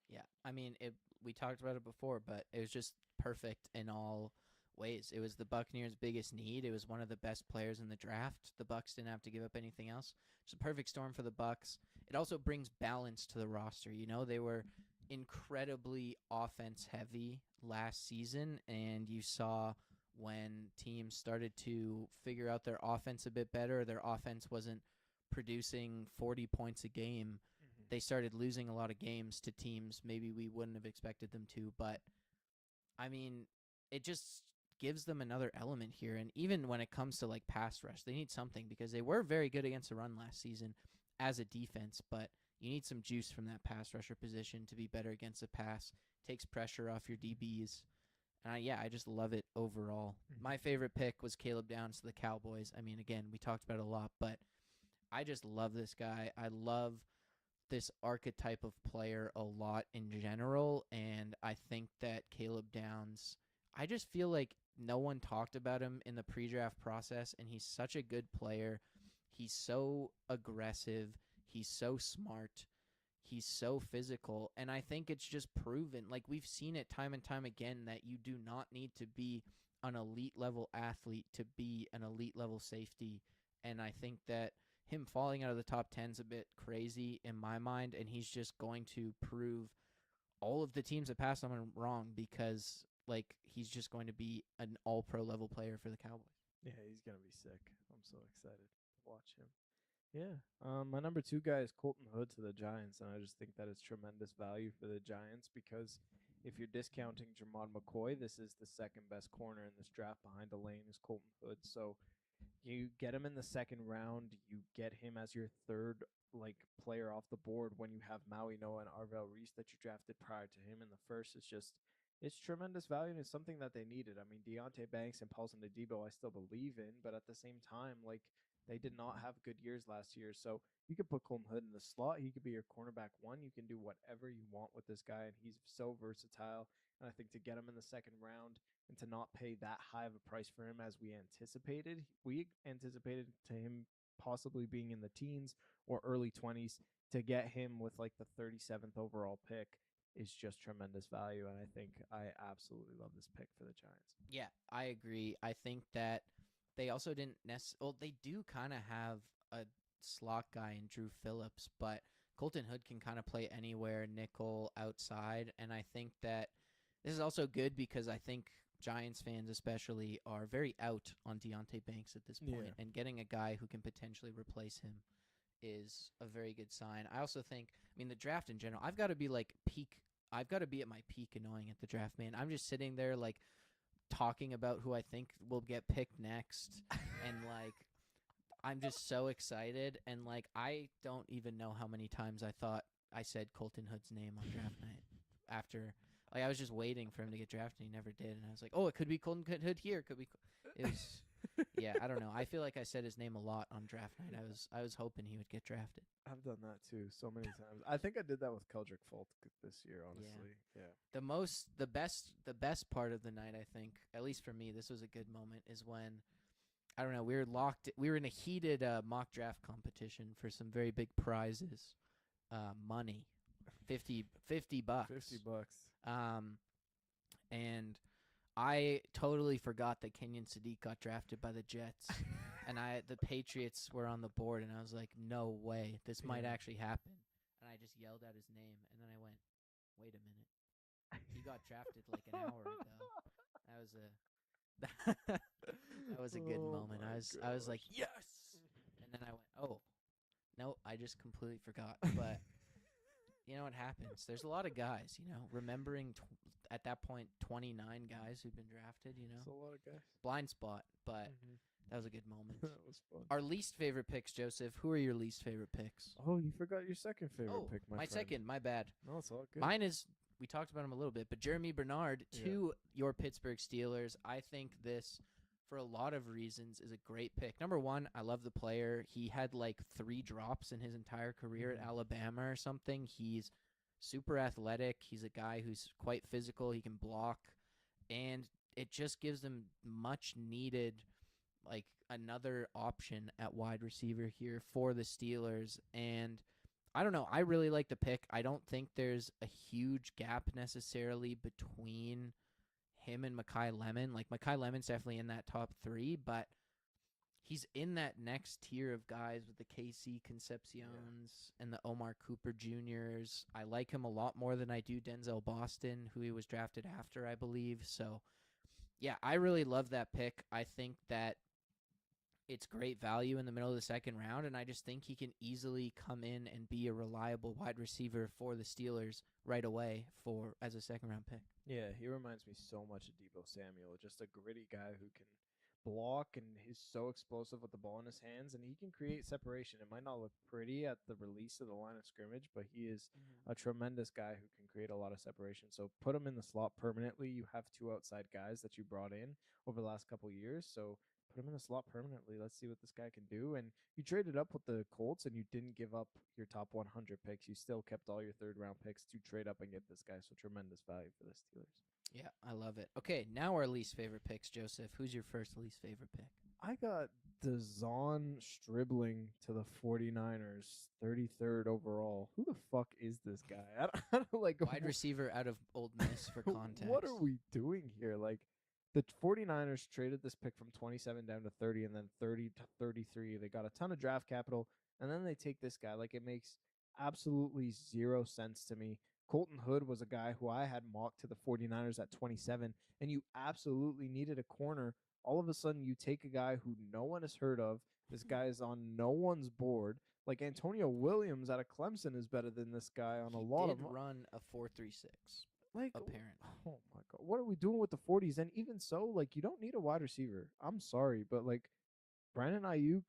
Yeah, I mean, we talked about it before, but it was just perfect in all ways. It was the Buccaneers' biggest need. It was one of the best players in the draft. The Bucks didn't have to give up anything else. It's a perfect storm for the Bucks. It also brings balance to the roster. You know, they were incredibly offense heavy last season, and you saw when teams started to figure out their offense a bit better, their offense wasn't producing 40 points a game, they started losing a lot of games to teams maybe we wouldn't have expected them to. But, I mean, it just gives them another element here. And even when it comes to, like, pass rush, they need something because they were very good against the run last season as a defense. But you need some juice from that pass rusher position to be better against the pass. Takes pressure off your DBs. And, I just love it overall. My favorite pick was Caleb Downs to the Cowboys. I mean, again, we talked about it a lot, but I just love this guy. I love this archetype of player a lot in general, and I think that Caleb Downs, I just feel like no one talked about him in the pre-draft process, and he's such a good player. He's so aggressive. He's so smart. He's so physical, and I think it's just proven. Like, we've seen it time and time again that you do not need to be an elite-level athlete to be an elite-level safety, and I think that him falling out of the top 10 is a bit crazy in my mind, and he's just going to prove all of the teams that passed on him wrong because, like, he's just going to be an all-pro level player for the Cowboys. Yeah, he's gonna be sick. I'm so excited to watch him. Yeah. My number 2 guy is Colton Hood to the Giants, and I just think that it's tremendous value for the Giants because if you're discounting Jermon McCoy, this is the second best corner in this draft behind Elaine is Colton Hood. So you get him in the second round, you get him as your third player off the board when you have Maui Noah and Arvell Reese that you drafted prior to him in the first. It's tremendous value and it's something that they needed. I mean, Deontay Banks and Paulson Adebo I still believe in, but at the same time, they did not have good years last year. So you could put Colton Hood in the slot. He could be your cornerback one. You can do whatever you want with this guy, and he's so versatile. And I think to get him in the second round and to not pay that high of a price for him as we anticipated to him possibly being in the teens or early 20s, to get him with like the 37th overall pick is just tremendous value. And I think I absolutely love this pick for the Giants. Yeah, I agree. I think that they also didn't they do kind of have a slot guy in Drew Phillips, but Colton Hood can kind of play anywhere, nickel, outside, and I think that this is also good because I think Giants fans especially are very out on Deontay Banks at this point, and getting a guy who can potentially replace him is a very good sign. I also think, the draft in general, I've got to be at my peak annoying at the draft, man. I'm just sitting there like talking about who I think will get picked next and like I'm just so excited, and like I don't even know how many times I thought I said Colton Hood's name on draft night after. Like, I was just waiting for him to get drafted. He never did. And I was like, oh, it could be Colton Hood here. It could be. It was, yeah, I don't know. I feel like I said his name a lot on draft night. I was hoping he would get drafted. I've done that too so many times. I think I did that with Keldrick Folk this year, honestly. Yeah. The best part of the night, I think, at least for me, this was a good moment, is when, I don't know, we were in a heated mock draft competition for some very big prizes, money, $50. $50. And I totally forgot that Kenyon Sadiq got drafted by the Jets, and the Patriots were on the board, and I was like, no way, this might actually happen. And I just yelled out his name, and then I went, wait a minute, he got drafted like an hour ago. That was a good moment. I was like, yes, and then I went, oh, no, I just completely forgot. But you know what happens? There's a lot of guys, remembering at that point 29 guys who've been drafted. That's a lot of guys. Blind spot, but that was a good moment. That was fun. Our least favorite picks, Joseph. Who are your least favorite picks? Oh, you forgot your second favorite pick, my friend. Second. My bad. No, it's all good. Mine is, we talked about him a little bit, but Jeremy Bernard to your Pittsburgh Steelers. I think this, for a lot of reasons, is a great pick. Number one, I love the player. He had like 3 drops in his entire career at Alabama or something. He's super athletic. He's a guy who's quite physical. He can block, and it just gives them much needed, like, another option at wide receiver here for the Steelers. And I don't know. I really like the pick. I don't think there's a huge gap necessarily between him and Makai Lemon. Like, Makai Lemon's definitely in that top 3, but he's in that next tier of guys with the KC Concepcions and the Omar Cooper Juniors. I like him a lot more than I do Denzel Boston, who he was drafted after, I believe. So, yeah, I really love that pick. I think that it's great value in the middle of the second round, and I just think he can easily come in and be a reliable wide receiver for the Steelers right away as a second-round pick. Yeah, he reminds me so much of Deebo Samuel, just a gritty guy who can block and he's so explosive with the ball in his hands and he can create separation. It might not look pretty at the release of the line of scrimmage, but he is a tremendous guy who can create a lot of separation. So put him in the slot permanently. You have 2 outside guys that you brought in over the last couple of years. So put him in the slot permanently. Let's see what this guy can do. And you traded up with the Colts and you didn't give up your top 100 picks. You still kept all your third round picks to trade up and get this guy. So tremendous value for the Steelers. Yeah, I love it. Okay, now our least favorite picks, Joseph. Who's your first least favorite pick? I got Dazon Stribling to the 49ers, 33rd overall. Who the fuck is this guy? I don't like Wide receiver out of Old Miss for context. What are we doing here? Like, the 49ers traded this pick from 27 down to 30 and then 30 to 33. They got a ton of draft capital, and then they take this guy. Like, it makes absolutely zero sense to me. Colton Hood was a guy who I had mocked to the 49ers at 27, and you absolutely needed a corner. All of a sudden, you take a guy who no one has heard of. This guy is on no one's board. Like, Antonio Williams out of Clemson is better than this guy on a lot of. He did run a 4.36. Like, apparently. Oh my god, what are we doing with the 40s? And even so, like, you don't need a wide receiver. I'm sorry, but like, Brandon Ayuk,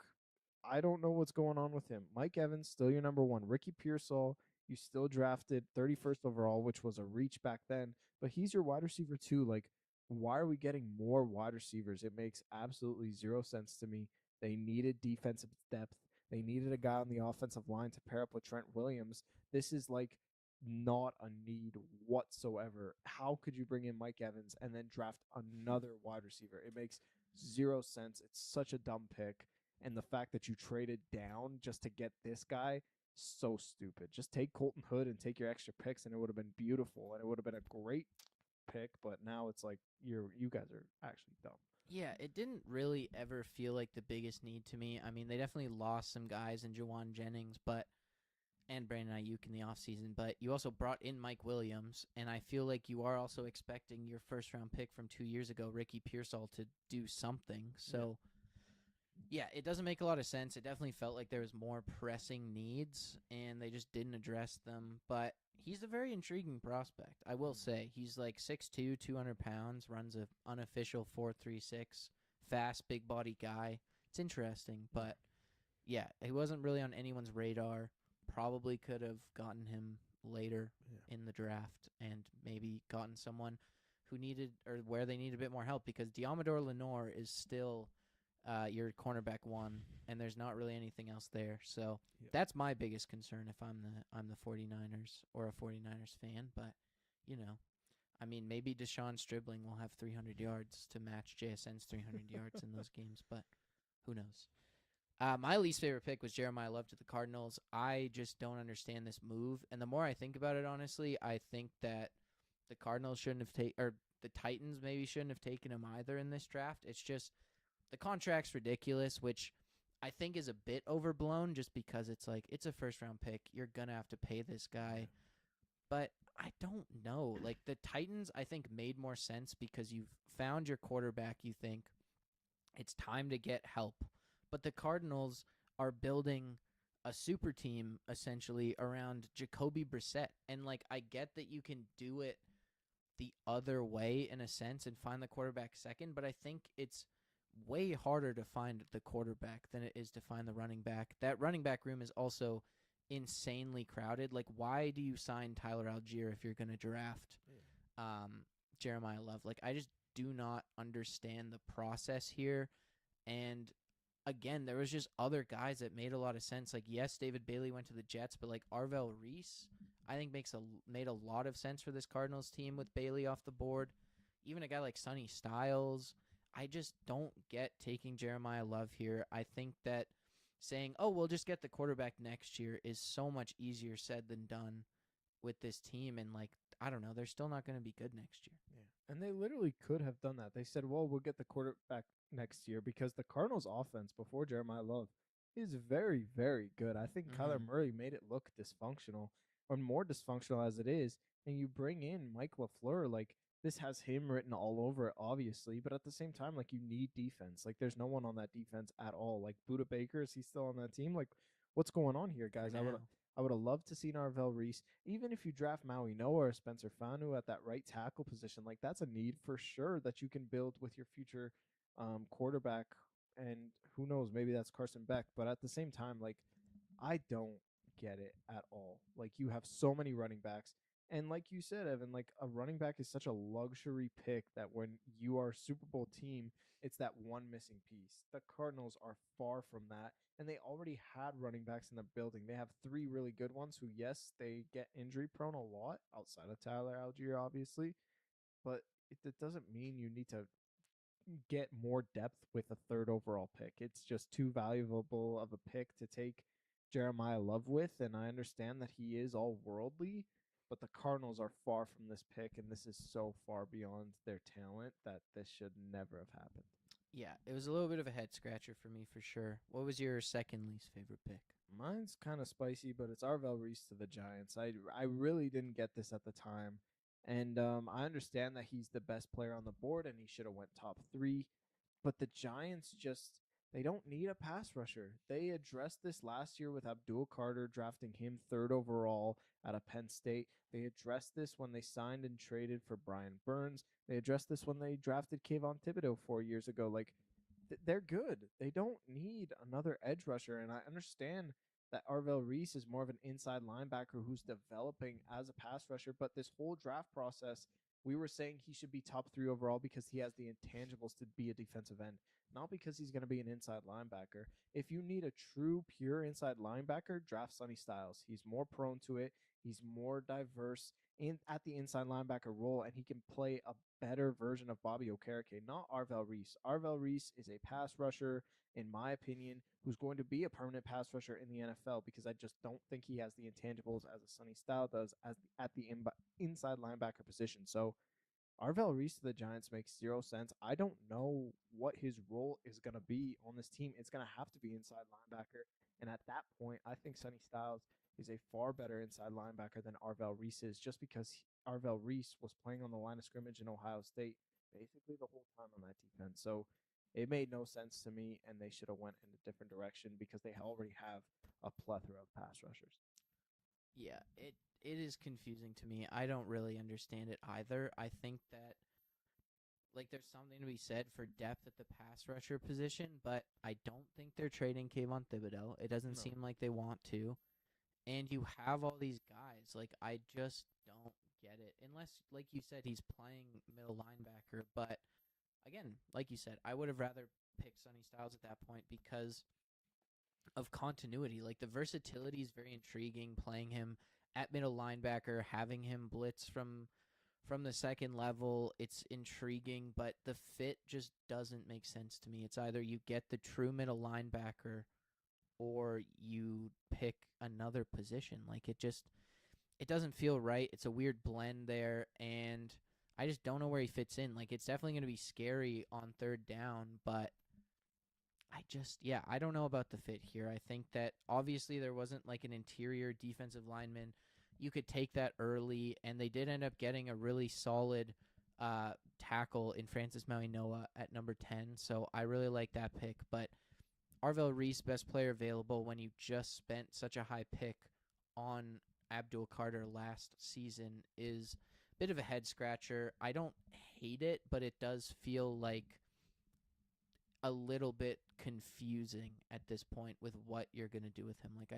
I don't know what's going on with him. Mike Evans, still your number 1. Ricky Pearsall, you still drafted 31st overall, which was a reach back then, but he's your wide receiver too. Like, why are we getting more wide receivers? It makes absolutely zero sense to me. They needed defensive depth. They needed a guy on the offensive line to pair up with Trent Williams. This is like not a need whatsoever. How could you bring in Mike Evans and then draft another wide receiver? It makes zero sense. It's such a dumb pick. And the fact that you traded down just to get this guy, so stupid. Just take Colton Hood and take your extra picks, and it would have been beautiful, and it would have been a great pick. But now it's like you guys are actually dumb. Yeah, it didn't really ever feel like the biggest need to me. I mean, they definitely lost some guys in Jawan Jennings, and Brandon Ayuk in the offseason, but you also brought in Mike Williams, and I feel like you are also expecting your first-round pick from 2 years ago, Ricky Pearsall, to do something. So, yeah, it doesn't make a lot of sense. It definitely felt like there was more pressing needs, and they just didn't address them. But he's a very intriguing prospect, I will say. He's like 6'2", 200 pounds, runs an unofficial 4.36, fast, big-body guy. It's interesting, but, yeah, he wasn't really on anyone's radar. Probably could have gotten him later in the draft and maybe gotten someone who needed or where they need a bit more help, because Diamador Lenore is still your cornerback 1, and there's not really anything else there. So that's my biggest concern if I'm the 49ers or a 49ers fan. But, I mean, maybe Deshaun Stribling will have 300 yards to match JSN's 300 yards in those games, but who knows? My least favorite pick was Jeremiah Love to the Cardinals. I just don't understand this move. And the more I think about it, honestly, I think that the Cardinals shouldn't have taken, or the Titans maybe shouldn't have taken him either in this draft. It's just the contract's ridiculous, which I think is a bit overblown just because it's like, it's a first-round pick. You're going to have to pay this guy. But I don't know. Like, the Titans, I think, made more sense because you've found your quarterback, you think. It's time to get help. But the Cardinals are building a super team, essentially, around Jacoby Brissett. And, like, I get that you can do it the other way, in a sense, and find the quarterback second, but I think it's way harder to find the quarterback than it is to find the running back. That running back room is also insanely crowded. Like, why do you sign Tyler Algier if you're going to draft Jeremiah Love? Like, I just do not understand the process here. And again, there was just other guys that made a lot of sense. Like, yes, David Bailey went to the Jets, but like Arvell Reese, I think made a lot of sense for this Cardinals team with Bailey off the board. Even a guy like Sonny Styles. I just don't get taking Jeremiah Love here. I think that saying, "Oh, we'll just get the quarterback next year," is so much easier said than done with this team. And like, I don't know, they're still not going to be good next year. Yeah. And they literally could have done that. They said, well, we'll get the quarterback next year because the Cardinals offense before Jeremiah Love is very, very good. I think Kyler Murray made it look dysfunctional or more dysfunctional as it is. And you bring in Mike LaFleur, like this has him written all over it, obviously. But at the same time, like you need defense. Like there's no one on that defense at all. Like Buda Baker, is he still on that team? Like what's going on here, guys? I would have loved to see Narvell Reese. Even if you draft Maui Noah or Spencer Fanu at that right tackle position, like that's a need for sure that you can build with your future quarterback. And who knows, maybe that's Carson Beck. But at the same time, like I don't get it at all. Like you have so many running backs. And like you said, Evan, like a running back is such a luxury pick that when you are a Super Bowl team, it's that one missing piece. The Cardinals are far from that. And they already had running backs in the building. They have three really good ones who, yes, they get injury prone a lot outside of Tyler Algier, obviously. But it doesn't mean you need to get more depth with a third overall pick. It's just too valuable of a pick to take Jeremiah Love with. And I understand that he is all worldly, but the Cardinals are far from this pick, and this is so far beyond their talent that this should never have happened. Yeah, it was a little bit of a head scratcher for me for sure. What was your second least favorite pick? Mine's kind of spicy, but it's Arvell Reese to the Giants. I really didn't get this at the time, and I understand that he's the best player on the board and he should have went top 3. But the Giants just they don't need a pass rusher. They addressed this last year with Abdul Carter drafting him 3rd overall out of Penn State. They addressed this when they signed and traded for Brian Burns. They addressed this when they drafted Kayvon Thibodeau 4 years ago. Like they're good. They don't need another edge rusher. And I understand that Arvell Reese is more of an inside linebacker who's developing as a pass rusher. But this whole draft process, we were saying he should be top 3 overall because he has the intangibles to be a defensive end, not because he's going to be an inside linebacker. If you need a true, pure inside linebacker, draft Sonny Styles. He's more prone to it. He's more diverse at the inside linebacker role, and he can play a better version of Bobby Okereke, not Arvell Reese. Arvell Reese is a pass rusher, in my opinion, who's going to be a permanent pass rusher in the NFL because I just don't think he has the intangibles as a Sonny Styles does at the inside linebacker position. So Arvell Reese to the Giants makes 0 sense. I don't know what his role is going to be on this team. It's going to have to be inside linebacker. And at that point, I think Sonny Styles is a far better inside linebacker than Arvell Reese is just because Arvell Reese was playing on the line of scrimmage in Ohio State basically the whole time on that defense. So it made no sense to me, and they should have went in a different direction because they already have a plethora of pass rushers. Yeah, it is confusing to me. I don't really understand it either. I think that like there's something to be said for depth at the pass rusher position, but I don't think they're trading Kayvon Thibodeau. It doesn't seem like they want to. And you have all these guys. Like I just don't get it. Unless, like you said, he's playing middle linebacker. But again, like you said, I would have rather picked Sonny Styles at that point because of continuity. Like the versatility is very intriguing. Playing him at middle linebacker, having him blitz from the second level, it's intriguing, but the fit just doesn't make sense to me. It's either you get the true middle linebacker or you pick another position. Like it doesn't feel right. It's a weird blend there, and I just don't know where he fits in. Like it's definitely going to be scary on 3rd down, but I don't know about the fit here. I think that obviously there wasn't like an interior defensive lineman. You could take that early, and they did end up getting a really solid tackle in Francis Maui Noah at number 10, so I really like that pick. But Arvell Reese, best player available when you just spent such a high pick on Abdul Carter last season, is a bit of a head scratcher. I don't hate it, but it does feel like a little bit confusing at this point with what you're going to do with him. Like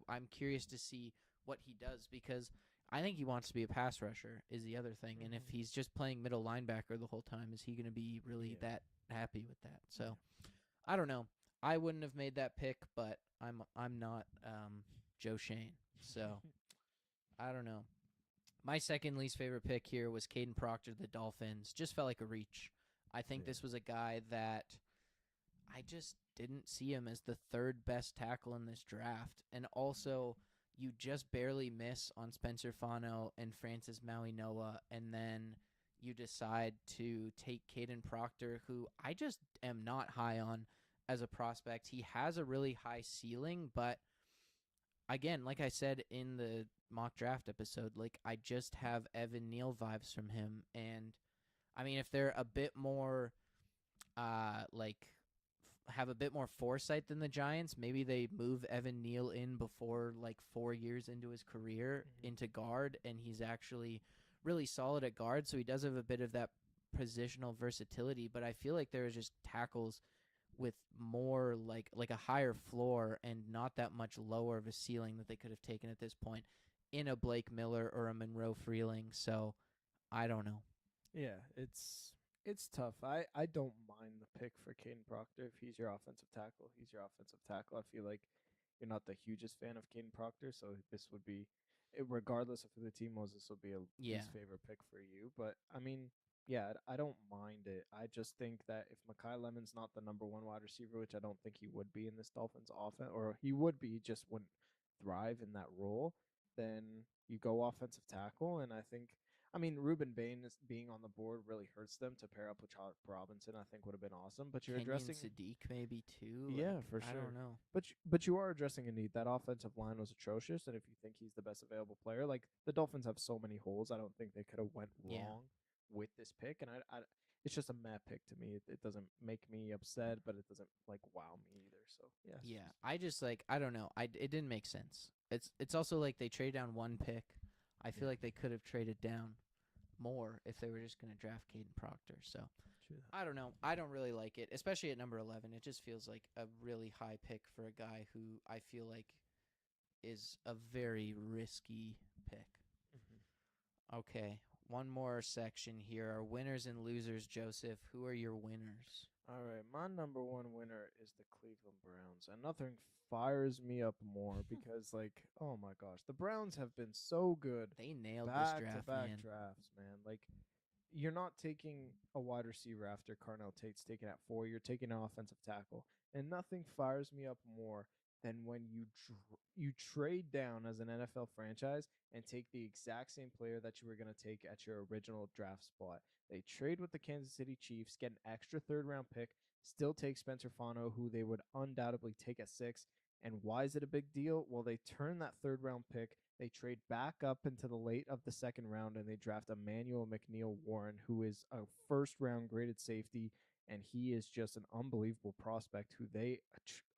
I'm curious to see what he does because I think he wants to be a pass rusher is the other thing. And if he's just playing middle linebacker the whole time, is he going to be really that happy with that? So I don't know. I wouldn't have made that pick, but I'm not Joe Shane. So I don't know. My second least favorite pick here was Caden Proctor, the Dolphins. Just felt like a reach. I think this was a guy that I just didn't see him as the third best tackle in this draft. And also, you just barely miss on Spencer Fano and Francis Maui-Noa, and then you decide to take Caden Proctor, who I just am not high on as a prospect. He has a really high ceiling, but again, like I said in the mock draft episode, like I just have Evan Neal vibes from him. And I mean, if they're a bit more have a bit more foresight than the Giants, maybe they move Evan Neal in before like 4 years into his career into guard, and he's actually really solid at guard, so he does have a bit of that positional versatility. But I feel like there is just tackles with more like a higher floor and not that much lower of a ceiling that they could have taken at this point in a Blake Miller or a Monroe Freeling. So I don't know. Yeah, it's tough. I don't mind the pick for Caden Proctor. If he's your offensive tackle, he's your offensive tackle. I feel like you're not the hugest fan of Caden Proctor, so this would be, regardless of who the team was, this would be a least favorite pick for you. But I mean, yeah, I don't mind it. I just think that if Mekhi Lemon's not the number one wide receiver, which I don't think he would be in this Dolphins offense, or he would be, he just wouldn't thrive in that role, then you go offensive tackle. And I mean, Ruben Bain is being on the board really hurts them to pair up with Charles Robinson. I think would have been awesome. But you're Kenyon addressing Sadiq maybe too. Yeah, like, for sure. I don't know. But you are addressing a need. That offensive line was atrocious, and if you think he's the best available player, like the Dolphins have so many holes, I don't think they could have went wrong with this pick. And I it's just a meh pick to me. It doesn't make me upset, but it doesn't like wow me either. So yeah. Yeah, I just like I don't know. It didn't make sense. It's also like they trade down one pick. I feel like they could have traded down more if they were just going to draft Caden Proctor. So I don't know. I don't really like it, especially at number 11. It just feels like a really high pick for a guy who I feel like is a very risky pick. Okay, one more section here. Our winners and losers, Joseph. Who are your winners? All right, my number one winner is the Cleveland Browns, and nothing fires me up more because, like, oh my gosh, the Browns have been so good. They nailed this Back draft, to back man. drafts, man. Like, you're not taking a wide receiver after Carnell Tate's taken at 4. You're taking an offensive tackle, and nothing fires me up more than when you trade down as an NFL franchise and take the exact same player that you were going to take at your original draft spot. They trade with the Kansas City Chiefs, get an extra third-round pick, still take Spencer Fano, who they would undoubtedly take at 6. And why is it a big deal? Well, they turn that third-round pick. They trade back up into the late of the second round, and they draft Emmanuel McNeil Warren, who is a first-round graded safety, and he is just an unbelievable prospect who they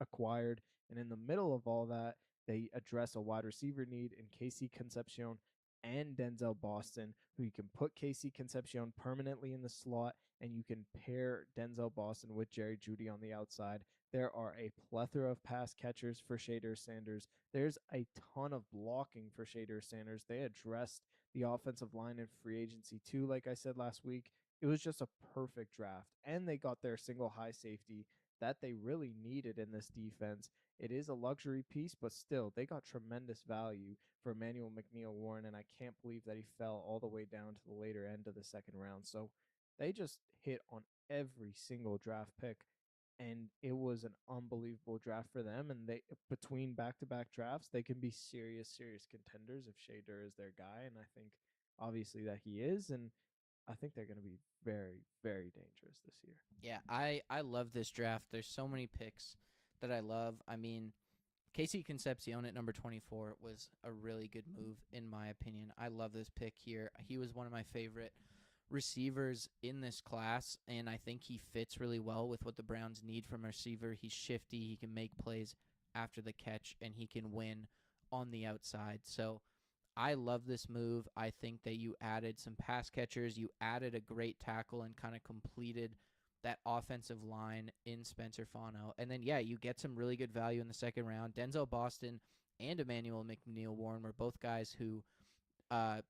acquired. And in the middle of all that, they address a wide receiver need in Casey Concepcion and Denzel Boston, who you can put Casey Concepcion permanently in the slot, and you can pair Denzel Boston with Jerry Jeudy on the outside. There are a plethora of pass catchers for Shadur Sanders. There's a ton of blocking for Shadur Sanders. They addressed the offensive line in free agency too, like I said last week. It was just a perfect draft, and they got their single high safety that they really needed in this defense. It is a luxury piece, but still, they got tremendous value for Emmanuel McNeil Warren, and I can't believe that he fell all the way down to the later end of the second round. So they just hit on every single draft pick, and it was an unbelievable draft for them. And they, between back-to-back drafts, they can be serious contenders if Shadur is their guy, and I think obviously that he is, and I think they're going to be very, very dangerous this year. Yeah, I love this draft. There's so many picks that I love. I mean, Casey Concepcion at number 24 was a really good move, in my opinion. I love this pick here. He was one of my favorite receivers in this class, and I think he fits really well with what the Browns need from a receiver. He's shifty, he can make plays after the catch, and he can win on the outside. So I love this move. I think that you added some pass catchers, you added a great tackle, and kind of completed that offensive line in Spencer Fano. And then, yeah, you get some really good value in the second round. Denzel Boston and Emmanuel McNeil Warren were both guys who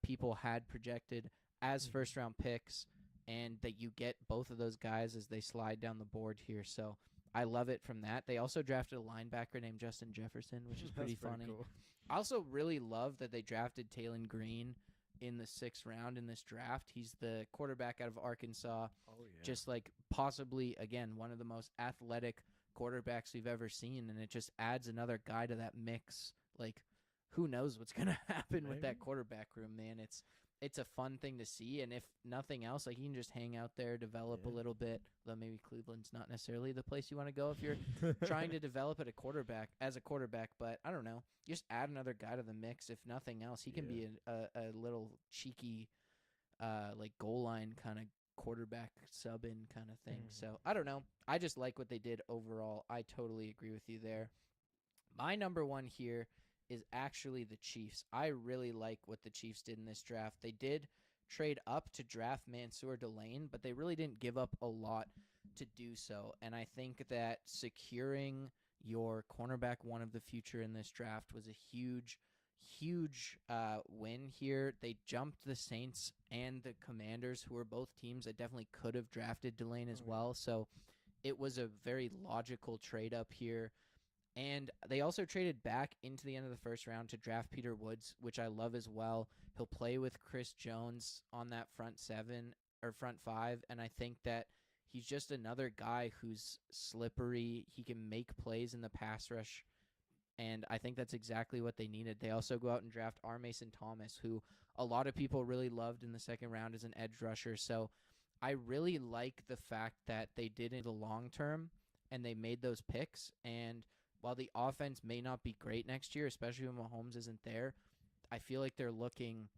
people had projected as first-round picks, and that you get both of those guys as they slide down the board here. So I love it from that. They also drafted a linebacker named Justin Jefferson, which is pretty funny. Cool. I also really love that they drafted Taylon Green in the 6th round in this draft. He's the quarterback out of Arkansas. Oh, yeah. Just like possibly, again, one of the most athletic quarterbacks we've ever seen, and it just adds another guy to that mix. Like, who knows what's gonna happen with that Maybe. quarterback room, man? It's a fun thing to see, and if nothing else, like, you can just hang out there, develop a Yeah. little bit. Though maybe Cleveland's not necessarily the place you want to go if you're trying to develop at a quarterback as a quarterback. But I don't know, just add another guy to the mix. If nothing else, he can Yeah. be a little cheeky, like goal line kind of quarterback sub in kind of thing. Mhm. So I don't know. I just like what they did overall. I totally agree with you there. My number one here is actually the Chiefs. I really like what the Chiefs did in this draft. They did trade up to draft Mansour Delane, but they really didn't give up a lot to do so. And I think that securing your cornerback one of the future in this draft was a huge win here. They jumped the Saints and the Commanders, who are both teams that definitely could have drafted Delane as Oh, yeah. well. So it was a very logical trade up here. And they also traded back into the end of the first round to draft Peter Woods, which I love as well. He'll play with Chris Jones on that front seven or front five. And I think that he's just another guy who's slippery. He can make plays in the pass rush. And I think that's exactly what they needed. They also go out and draft R. Mason Thomas, who a lot of people really loved in the second round as an edge rusher. So I really like the fact that they did it in the long term and they made those picks. And while the offense may not be great next year, especially when Mahomes isn't there, I feel like they're looking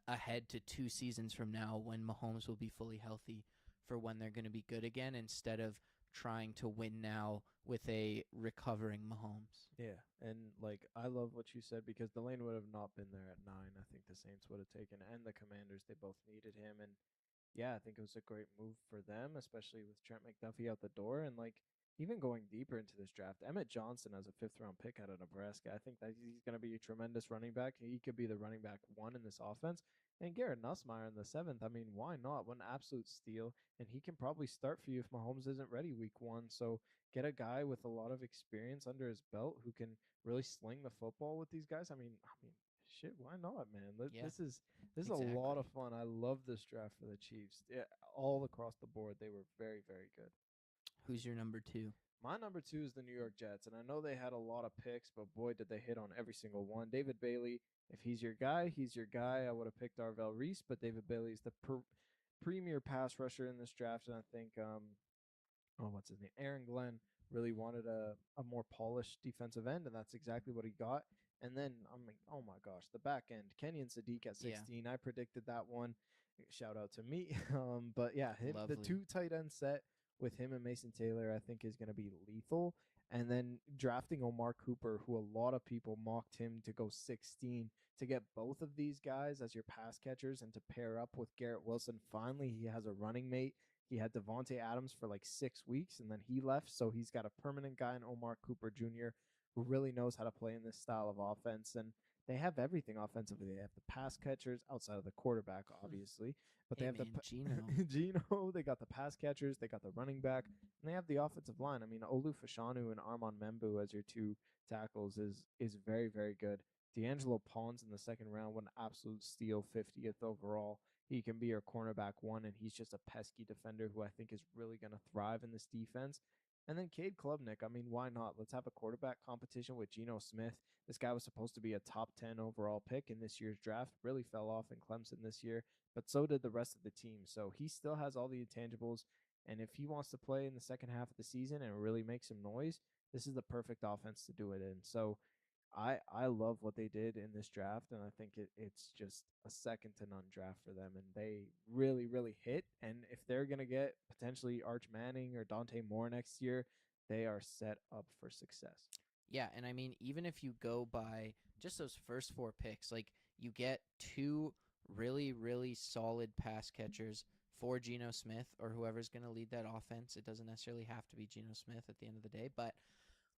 ahead to 2 seasons from now when Mahomes will be fully healthy for when they're going to be good again instead of trying to win now with a recovering Mahomes. Yeah, and like I love what you said because Delane would have not been there at 9. I think the Saints would have taken, and the Commanders, they both needed him, and yeah, I think it was a great move for them, especially with Trent McDuffie out the door, and like even going deeper into this draft, Emmett Johnson as a fifth round pick out of Nebraska. I think that he's going to be a tremendous running back. He could be the running back one in this offense. And Garrett Nussmeyer in the seventh. I mean, why not? What an absolute steal, and he can probably start for you if Mahomes isn't ready week one. So get a guy with a lot of experience under his belt who can really sling the football with these guys. I mean, shit, why not, man? Yeah, This is a lot exactly. of fun. I love this draft for the Chiefs. Yeah, all across the board, they were very, very good. Who's your number two? My number two is the New York Jets, and I know they had a lot of picks, but boy, did they hit on every single one. David Bailey, if he's your guy, he's your guy. I would have picked Arvell Reese, but David Bailey is the premier pass rusher in this draft, and I think what's his name? Aaron Glenn really wanted a more polished defensive end, and that's exactly what he got. And then I'm like, oh my gosh, the back end, Kenyon Sadiq at Yeah, 16. I predicted that one. Shout out to me. But yeah, the lovely. two tight end set with him and Mason Taylor, I think is going to be lethal. And then drafting Omar Cooper, who a lot of people mocked him to go 16, to get both of these guys as your pass catchers and to pair up with Garrett Wilson. Finally, he has a running mate. He had Devonte Adams for like 6 weeks, and then he left. So he's got a permanent guy in Omar Cooper Jr. who really knows how to play in this style of offense. And they have everything offensively. They have the pass catchers outside of the quarterback, obviously, but they Hey have the man, Gino. Gino. They got the pass catchers. They got the running back, and they have the offensive line. I mean, Olu Fashanu and Armand Membu as your two tackles is very, very good. D'Angelo Pons in the second round, what an absolute steal, 50th overall. He can be your cornerback one, and he's just a pesky defender who I think is really going to thrive in this defense. And then Cade Klubnik, I mean, why not? Let's have a quarterback competition with Geno Smith. This guy was supposed to be a top 10 overall pick in this year's draft, really fell off in Clemson this year, but so did the rest of the team. So he still has all the intangibles. And if he wants to play in the second half of the season and really make some noise, this is the perfect offense to do it in. So I love what they did in this draft, and I think it's just a second to none draft for them, and they really really hit. And if they're gonna get potentially Arch Manning or Dante Moore next year, they are set up for success. Yeah, and I mean, even if you go by just those first four picks, like, you get two really solid pass catchers for Geno Smith or whoever's going to lead that offense. It doesn't necessarily have to be Geno Smith at the end of the day, but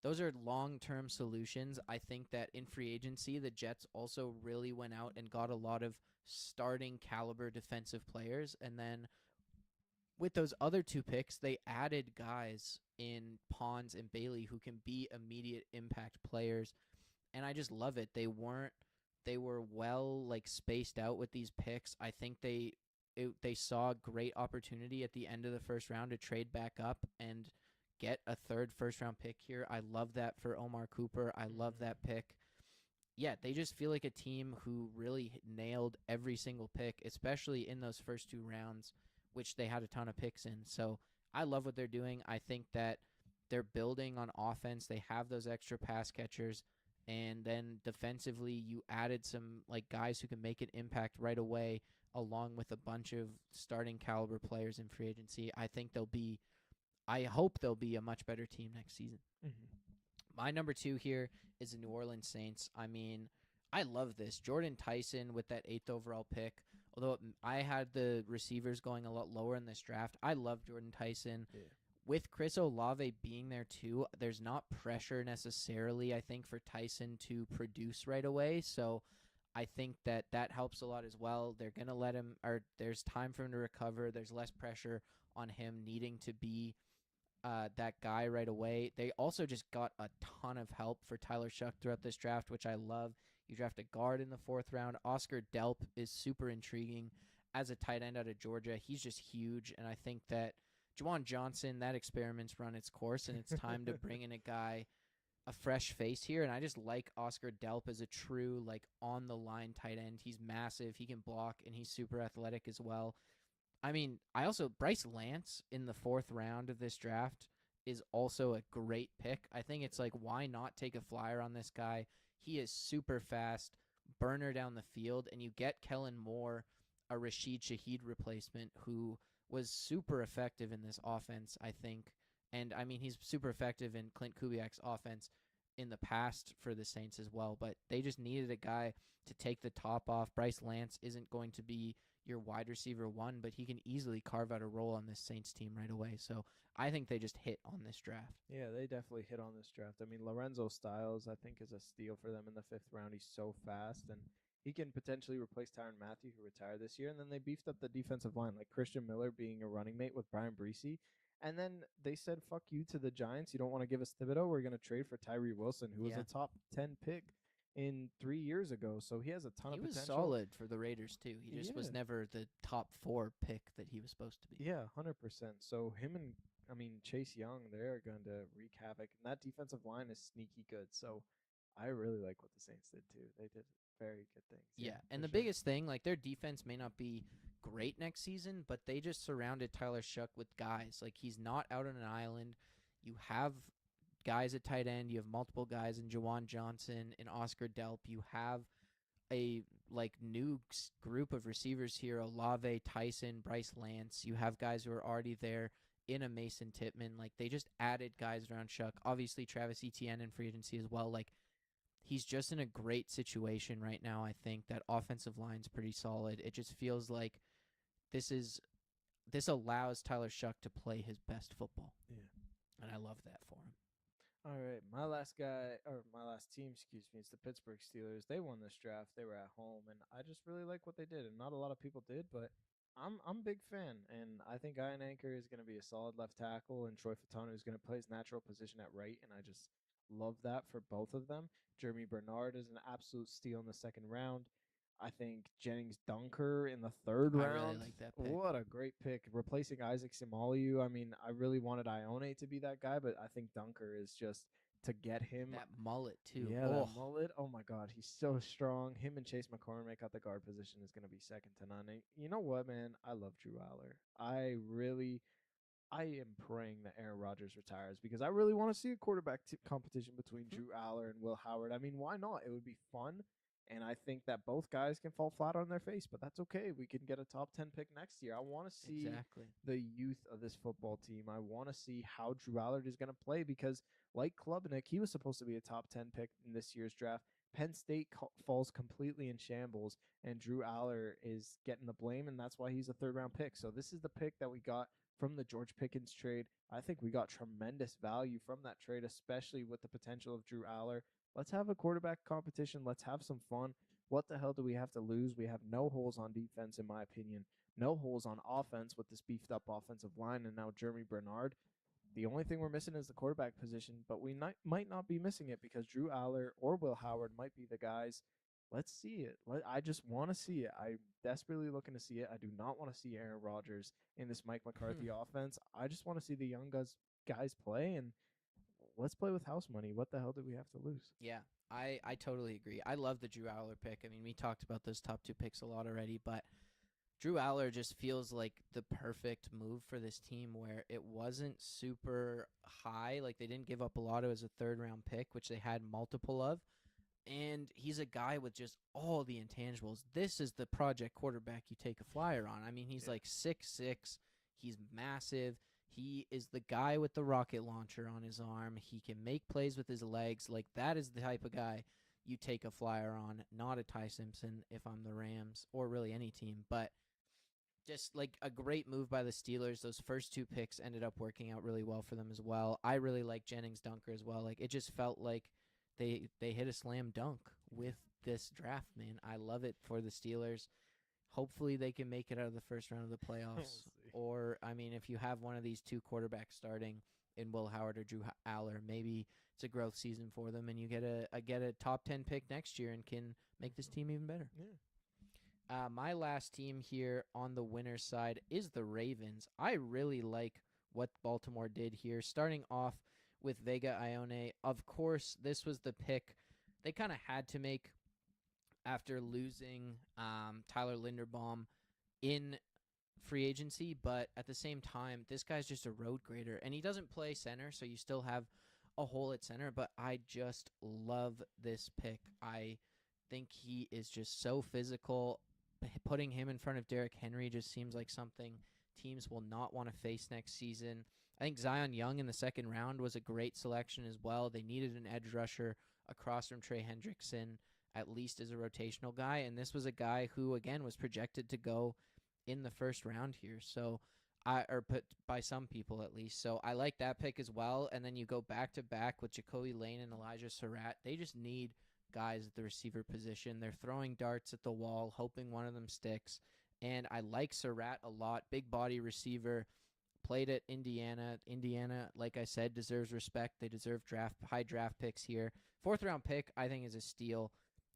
those are long-term solutions. I think that in free agency, the Jets also really went out and got a lot of starting caliber defensive players, and then with those other two picks, they added guys in Pons and Bailey who can be immediate impact players, and I just love it. They were well, like, spaced out with these picks. I think they saw a great opportunity at the end of the first round to trade back up and get a third first-round pick here. I love that for Omar Cooper. I love Mhm. that pick. Yeah, they just feel like a team who really nailed every single pick, especially in those first 2 rounds, which they had a ton of picks in. So I love what they're doing. I think that they're building on offense. They have those extra pass catchers. And then defensively, you added some like guys who can make an impact right away, along with a bunch of starting caliber players in free agency. I hope they'll be a much better team next season. Mhm. My number 2 here is the New Orleans Saints. I mean, I love this. Jordan Tyson with that 8th overall pick. Although I had the receivers going a lot lower in this draft, I love Jordan Tyson. Yeah. With Chris Olave being there too, there's not pressure necessarily, I think, for Tyson to produce right away. So I think that that helps a lot as well. They're going to let him, or there's time for him to recover. There's less pressure on him needing to be that guy right away. They also just got a ton of help for Tyler Shuck throughout this draft, which I love. You draft a guard in the 4th round. Oscar Delp is super intriguing as a tight end out of Georgia. He's just huge, and I think that Juwan Johnson, that experiment's run its course, and it's time to bring in a fresh face here. And I just like Oscar Delp as a true, like, on the line tight end. He's massive, he can block, and he's super athletic as well. I mean, Bryce Lance in the 4th round of this draft is also a great pick. I think it's like, why not take a flyer on this guy? He is super fast, burner down the field, and you get Kellen Moore, a Rashid Shaheed replacement, who was super effective in this offense, I think. And I mean, he's super effective in Clint Kubiak's offense in the past for the Saints as well, but they just needed a guy to take the top off. Bryce Lance isn't going to be your wide receiver 1, but he can easily carve out a role on this Saints team right away. So I think they just hit on this draft. Yeah, they definitely hit on this draft. I mean, Lorenzo Styles, I think, is a steal for them in the 5th round. He's so fast, and he can potentially replace Tyron Matthew, who retired this year. And then they beefed up the defensive line, like Christian Miller being a running mate with Brian Breesy. And then they said, fuck you to the Giants. You don't want to give us Thibodeau. We're going to trade for Tyree Wilson, who was Yeah. a top 10 pick in 3 years ago. So he has a ton He of was potential. solid for the Raiders, too. He just was Yeah. never the top 4 pick that he was supposed to be. Yeah, 100%. So him and Chase Young, they're going to wreak havoc, and that defensive line is sneaky good. So I really like what the Saints did too. They did very good things. Yeah, and for the sure. biggest thing, like, their defense may not be great next season, but they just surrounded Tyler Shuck with guys. Like, he's not out on an island. You have guys at tight end. You have multiple guys in Juwan Johnson and Oscar Delp. You have a like new group of receivers here: Olave, Tyson, Bryce Lance. You have guys who are already there in a Mason Tippmann. Like, they just added guys around Shuck. Obviously, Travis Etienne in free agency as well. Like, he's just in a great situation right now. I think that offensive line's pretty solid. It just feels like this allows Tyler Shuck to play his best football. Yeah. And I love that for him. All right, my last team, excuse me, is the Pittsburgh Steelers. They won this draft. They were at home, and I just really like what they did. And not a lot of people did, but I'm a big fan, and I think Ian Anchor is going to be a solid left tackle, and Troy Fatano is going to play his natural position at right, and I just love that for both of them. Jeremy Bernard is an absolute steal in the 2nd round. I think Jennings Dunker in the 3rd I round. really like that pick. What a great pick. Replacing Isaac Simaliu. I mean, I really wanted Ione to be that guy, but I think Dunker is just to get him. That mullet, too. Yeah, that mullet. Oh my God, he's so strong. Him and Chase McCormick at the guard position is going to be second to none. And you know what, man? I love Drew Aller. I am praying that Aaron Rodgers retires because I really want to see a quarterback competition between Drew Aller and Will Howard. I mean, why not? It would be fun. And I think that both guys can fall flat on their face, but that's okay. We can get a top 10 pick next year. I want to see Exactly. the youth of this football team. I want to see how Drew Allard is going to play because, like Klubnik, he was supposed to be a top 10 pick in this year's draft. Penn State falls completely in shambles, and Drew Aller is getting the blame, and that's why he's a 3rd-round pick. So this is the pick that we got from the George Pickens trade. I think we got tremendous value from that trade, especially with the potential of Drew Aller. Let's have a quarterback competition. Let's have some fun. What the hell do we have to lose? We have no holes on defense, in my opinion. No holes on offense with this beefed up offensive line, and now Jeremy Bernard. The only thing we're missing is the quarterback position, but we might not be missing it because Drew Aller or Will Howard might be the guys. Let's see it. I just want to see it. I'm desperately looking to see it. I do not want to see Aaron Rodgers in this Mike McCarthy offense. I just want to see the young guys guys play, and let's play with house money. What the hell do we have to lose? Yeah, I totally agree. I love the Drew Aller pick. I mean, we talked about those top two picks a lot already, but Drew Aller just feels like the perfect move for this team where it wasn't super high. Like, they didn't give up a lot. It was a third-round pick, which they had multiple of. And he's a guy with just all the intangibles. This is the project quarterback you take a flyer on. I mean, he's like 6'6". He's massive. He is the guy with the rocket launcher on his arm. He can make plays with his legs. Like, that is the type of guy you take a flyer on, not a Ty Simpson if I'm the Rams or really any team. But just like a great move by the Steelers. Those first two picks ended up working out really well for them as well. I really like Jennings Dunker as well. Like, it just felt like they hit a slam dunk with this draft, man. I love it for the Steelers. Hopefully they can make it out of the first round of the playoffs. Or, I mean, if you have one of these two quarterbacks starting in Will Howard or Drew Aller, maybe it's a growth season for them, and you get a top 10 pick next year and can make this team even better. Yeah. My last team here on the winner's side is the Ravens. I really like what Baltimore did here, starting off with Vega Ione. Of course, this was the pick they kind of had to make after losing Tyler Linderbaum in free agency, but at the same time, this guy's just a road grader, and he doesn't play center, so you still have a hole at center, but I just love this pick. I think he is just so physical. Putting him in front of Derrick Henry just seems like something teams will not want to face next season. I think Zion Young in the second round was a great selection as well. They needed an edge rusher across from Trey Hendrickson, at least as a rotational guy, and this was a guy who, again, was projected to go in the first round here. So, or put by some people at least. So I like that pick as well. And then you go back to back with Jacoby Lane and Elijah Surratt. They just need guys at the receiver position. They're throwing darts at the wall, hoping one of them sticks. And I like Surratt a lot. Big body receiver. Played at Indiana. Indiana, like I said, deserves respect. They deserve high draft picks here. Fourth round pick, I think, is a steal.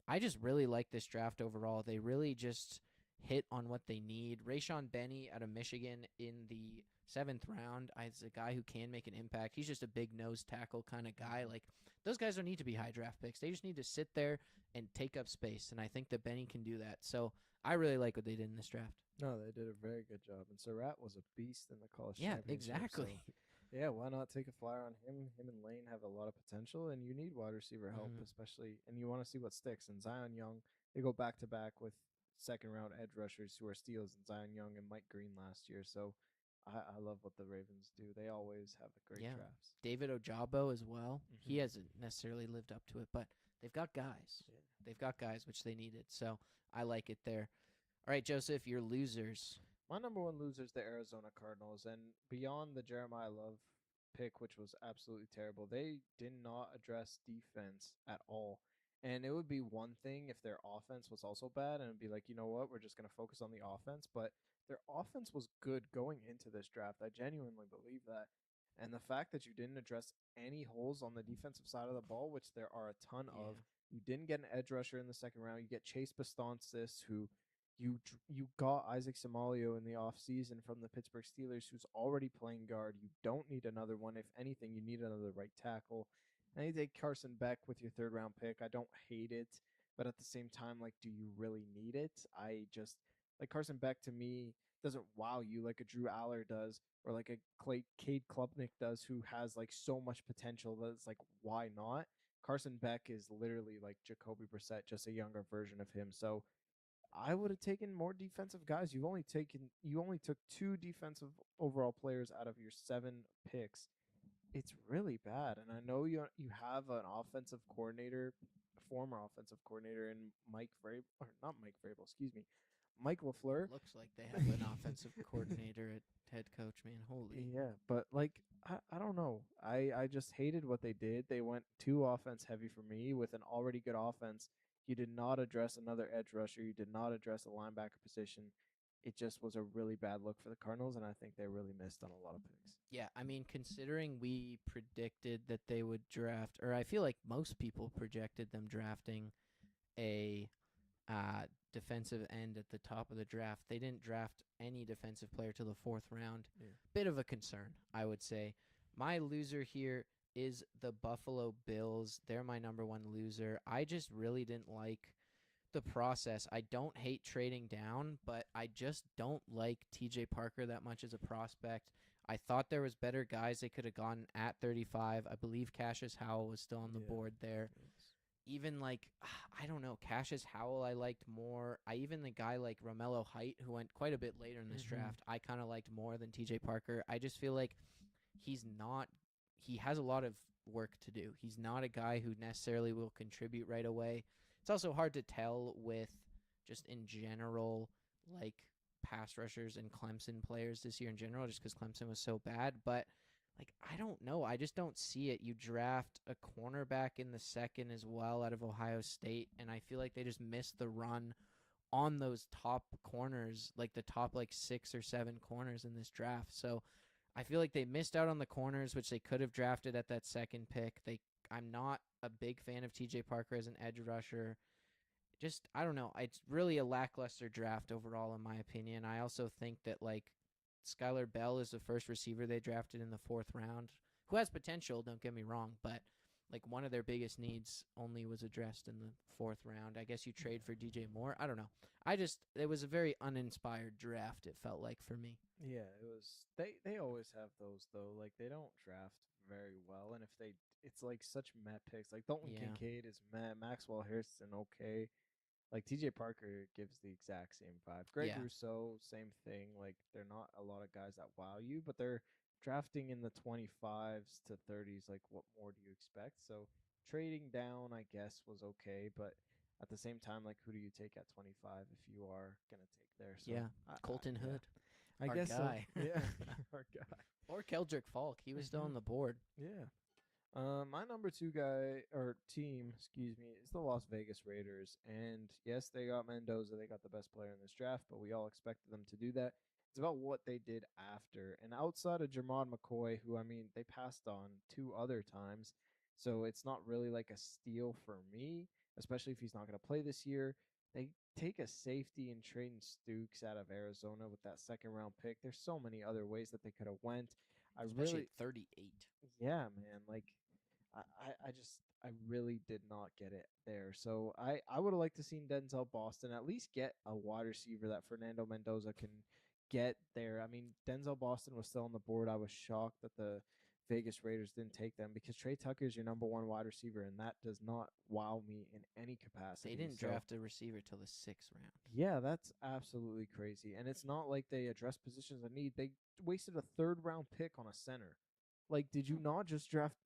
I just really like this draft overall. They really just hit on what they need. Rayshon Benny out of Michigan in the 7th round is a guy who can make an impact. He's just a big nose tackle kind of guy. Like, those guys don't need to be high draft picks. They just need to sit there and take up space, and I think that Benny can do that. So I really like what they did in this draft. No, they did a very good job. And Surratt was a beast in the college Yeah, championship. exactly. So, yeah, why not take a flyer on him? Him and Lane have a lot of potential, and you need wide receiver help, especially, and you want to see what sticks. And Zion Young, they go back to back with second-round edge rushers who are steals, and Zion Young and Mike Green last year. So I love what the Ravens do. They always have the great drafts. David Ojabo as well. He hasn't necessarily lived up to it, but they've got guys. Yeah. They've got guys, which they needed. So I like it there. All right, Joseph, your losers. My number one loser is the Arizona Cardinals, and beyond the Jeremiah Love pick, which was absolutely terrible, they did not address defense at all. And it would be one thing if their offense was also bad, and it'd be like, you know what, we're just going to focus on the offense. But their offense was good going into this draft. I genuinely believe that. And the fact that you didn't address any holes on the defensive side of the ball, which there are a ton of, you didn't get an edge rusher in the second round. You get Chase Bastancis, who you got Isaac Samalio in the offseason from the Pittsburgh Steelers, who's already playing guard. You don't need another one. If anything, you need another right tackle. And you take Carson Beck with your third round pick. I don't hate it, but at the same time, like, do you really need it? I just, like, Carson Beck to me doesn't wow you like a Drew Aller does, or like a Cade Klubnik does, who has like so much potential that it's like, why not? Carson Beck is literally like Jacoby Brissett, just a younger version of him. So I would have taken more defensive guys. You only took 2 defensive overall players out of your 7 picks. It's really bad. And I know you have an offensive coordinator, former offensive coordinator in Mike LaFleur. Looks like they have an offensive coordinator at head coach, man. Holy. Yeah, but like I don't know. I just hated what they did. They went too offense heavy for me with an already good offense. You did not address another edge rusher. You did not address a linebacker position. It just was a really bad look for the Cardinals, and I think they really missed on a lot of picks. Yeah, I mean, considering we predicted that they would draft, or I feel like most people projected them drafting a defensive end at the top of the draft. They didn't draft any defensive player till the 4th round. Yeah. Bit of a concern, I would say. My loser here is the Buffalo Bills. They're my number one loser. I just really didn't like the process. I don't hate trading down, but I just don't like TJ Parker that much as a prospect. I thought there was better guys they could have gone at 35. I believe Cassius Howell was still on the board there. Yes. Even like I don't know, Cassius Howell I liked more. I even the guy like Romello Height who went quite a bit later in this draft, I kind of liked more than TJ Parker. I just feel like he's not he has a lot of work to do. He's not a guy who necessarily will contribute right away. It's also hard to tell with just in general like pass rushers and Clemson players this year in general just cuz Clemson was so bad, but like I don't know, I just don't see it. You draft a cornerback in the second as well out of Ohio State, and I feel like they just missed the run on those top corners, like the top like 6 or 7 corners in this draft. So I feel like they missed out on the corners, which they could have drafted at that second pick. I'm not a big fan of TJ Parker as an edge rusher. Just I don't know. It's really a lackluster draft overall, in my opinion. I also think that like Skylar Bell is the first receiver they drafted in the 4th round, who has potential. Don't get me wrong, but like one of their biggest needs only was addressed in the 4th round. I guess you trade for DJ Moore. I don't know. It was a very uninspired draft. It felt like for me. Yeah, it was. They always have those though. Like they don't draft very well, and if they, it's like such meh picks. Like Dalton Yeah. Kincaid is meh. Maxwell Harrison okay. Like TJ Parker gives the exact same vibe. Greg Yeah. Rousseau, same thing. Like they're not a lot of guys that wow you, but they're drafting in the 25s to 30s. Like what more do you expect? So trading down, I guess, was okay, but at the same time, like who do you take at 25 if you are gonna take there? So Yeah. Colton Hood. I Our guess guy. so. Yeah, our guy. Or Keldrick Falk. He was still on the board. Yeah. My number 2 guy or team, excuse me, is the Las Vegas Raiders. And yes, they got Mendoza. They got the best player in this draft, but we all expected them to do that. It's about what they did after. And outside of Jermod McCoy, who I mean, they passed on 2 other times, so it's not really like a steal for me, especially if he's not going to play this year. They take a safety and Trayton Stukes out of Arizona with that 2nd-round pick. There's so many other ways that they could have went. Especially at 38. Yeah, man, like I really did not get it there. So I would have liked to seen Denzel Boston at least get a wide receiver that Fernando Mendoza can get there. I mean, Denzel Boston was still on the board. I was shocked that the Vegas Raiders didn't take them because Trey Tucker is your number 1 wide receiver, and that does not wow me in any capacity. They didn't So, draft a receiver till the 6th round. yeah, that's absolutely crazy. And it's not like they addressed positions of need. They wasted a 3rd-round pick on a center. Like, did you not just draft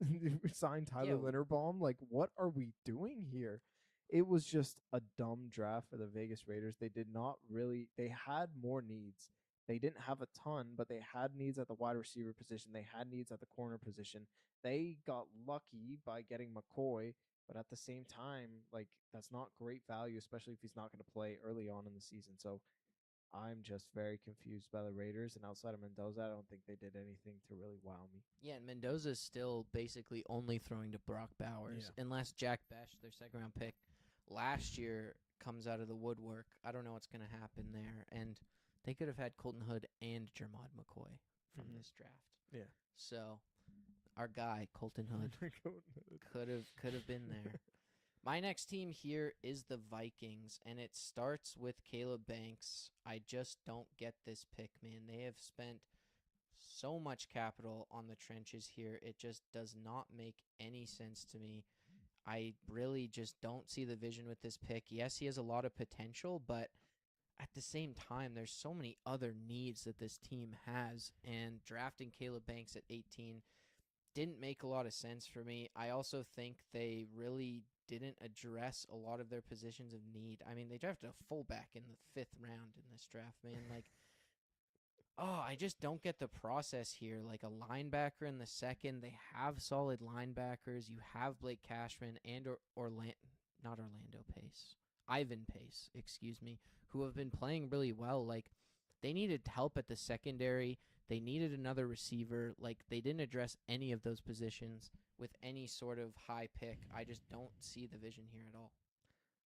sign Tyler Yeah. Linderbaum? Like, what are we doing here? It was just a dumb draft for the Vegas Raiders. They did not really. They had more needs. They didn't have a ton, but they had needs at the wide receiver position. They had needs at the corner position. They got lucky by getting McCoy, but at the same time, like that's not great value, especially if he's not going to play early on in the season. So I'm just very confused by the Raiders, and outside of Mendoza, I don't think they did anything to really wow me. Yeah, and Mendoza's still basically only throwing to Brock Bowers, unless Jack Besh, their 2nd-round pick last year, comes out of the woodwork. I don't know what's going to happen there. And they could have had Colton Hood and Jermod McCoy from this draft. Yeah. So our guy, Colton Hood, could have been there. My next team here is the Vikings, and it starts with Caleb Banks. I just don't get this pick, man. They have spent so much capital on the trenches here. It just does not make any sense to me. I really just don't see the vision with this pick. Yes, he has a lot of potential, but at the same time, there's so many other needs that this team has, and drafting Caleb Banks at 18 didn't make a lot of sense for me. I also think they really didn't address a lot of their positions of need. I mean, they drafted a fullback in the 5th round in this draft, man. Like, I just don't get the process here. Like a linebacker in the 2nd, they have solid linebackers. You have Blake Cashman and not Orlando Pace, Ivan Pace, excuse me, who have been playing really well. Like they needed help at the secondary. They needed another receiver. Like they didn't address any of those positions with any sort of high pick. I just don't see the vision here at all.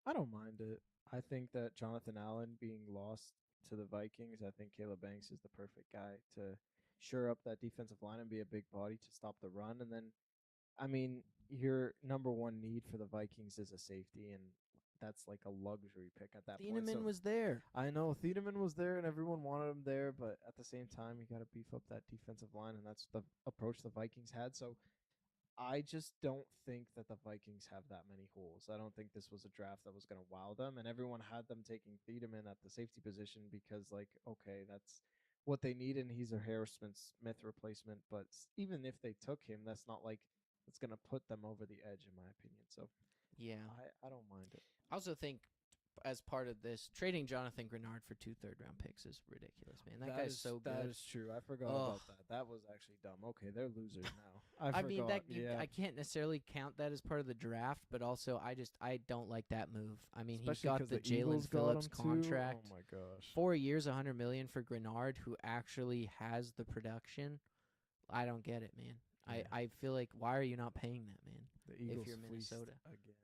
I don't mind it. I think that Jonathan Allen being lost to the Vikings. I think Caleb Banks is the perfect guy to shore up that defensive line and be a big body to stop the run. And then, I mean, your number one need for the Vikings is a safety, and that's like a luxury pick at that point. Thieneman So was there. I know Thiedemann was there, and everyone wanted him there, but at the same time, you got to beef up that defensive line, and that's the approach the Vikings had. So I just don't think that the Vikings have that many holes. I don't think this was a draft that was going to wow them, and everyone had them taking Thiedemann at the safety position because, like, okay, that's what they need, and he's a Harrison Smith replacement. But even if they took him, that's not like it's going to put them over the edge, in my opinion. So Yeah. I don't mind it. I also think, as part of this, trading Jonathan Grenard for 2 third-round picks is ridiculous, man. That guy's so good. That is true. I forgot about that. That was actually dumb. Okay, they're losers now. I mean, forgot. I can't necessarily count that as part of the draft, but also I don't like that move. I mean, Especially he got 'cause the the Eagles Jalen got Phillips him too. contract. Oh my gosh. 4 years, $100 million for Grenard, who actually has the production. I don't get it, man. Yeah. I feel like, why are you not paying that, man? The Eagles you're fleeced Minnesota. again.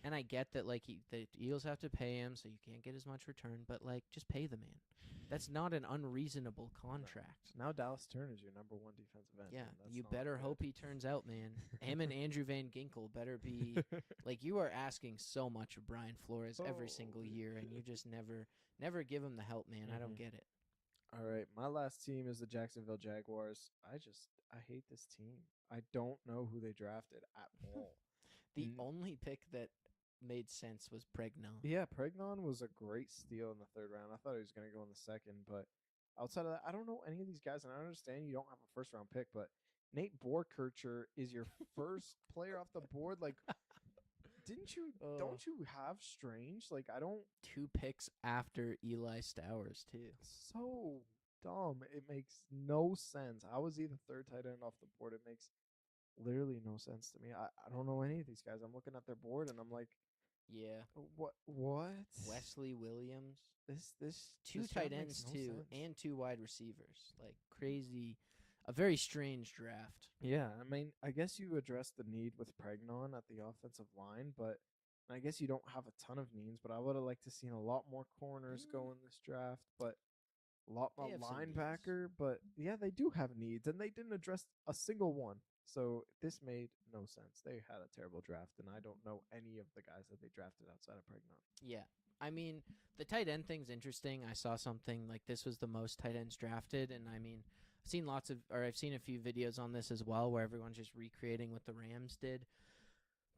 And I get that, like, the Eagles have to pay him, so you can't get as much return. But, like, just pay the man. That's not an unreasonable contract. Now Dallas Turner's your number one defensive end. Yeah, and that's you not better good. hope he turns out, man. Him and Andrew Van Ginkel better be like, you are asking so much of Brian Flores every single Holy year, and you shit. just never give him the help, man. I don't Mhm. get it. All right, my last team is the Jacksonville Jaguars. I hate this team. I don't know who they drafted at all. The N- only pick that made sense was Pregnon. Yeah, Pregnon was a great steal in the third round. I thought he was going to go in the second, but outside of that, I don't know any of these guys, and I understand you don't have a first round pick, but Nate Borkircher is your first player off the board. Like, didn't you? Don't you have Strange? Like, I don't. 2 picks after Eli Stowers, too. So dumb. It makes no sense. I was the third tight end off the board. It makes literally no sense to me. I don't know any of these guys. I'm looking at their board and I'm like, Yeah. what? Wesley Williams. This 2 this tight draft ends, makes no too, sense. and 2 wide receivers. Like, crazy. A very strange draft. Yeah, I mean, I guess you addressed the need with Pregnon at the offensive line, but I guess you don't have a ton of needs. But I would have liked to seen a lot more corners go in this draft, but a lot more They have some needs. linebacker. But yeah, they do have needs, and they didn't address a single one. So this made no sense. They had a terrible draft, and I don't know any of the guys that they drafted outside of Pregnon. Yeah. I mean, the tight end thing's interesting. I saw something like this was the most tight ends drafted, and I mean, I've seen a few videos on this as well where everyone's just recreating what the Rams did,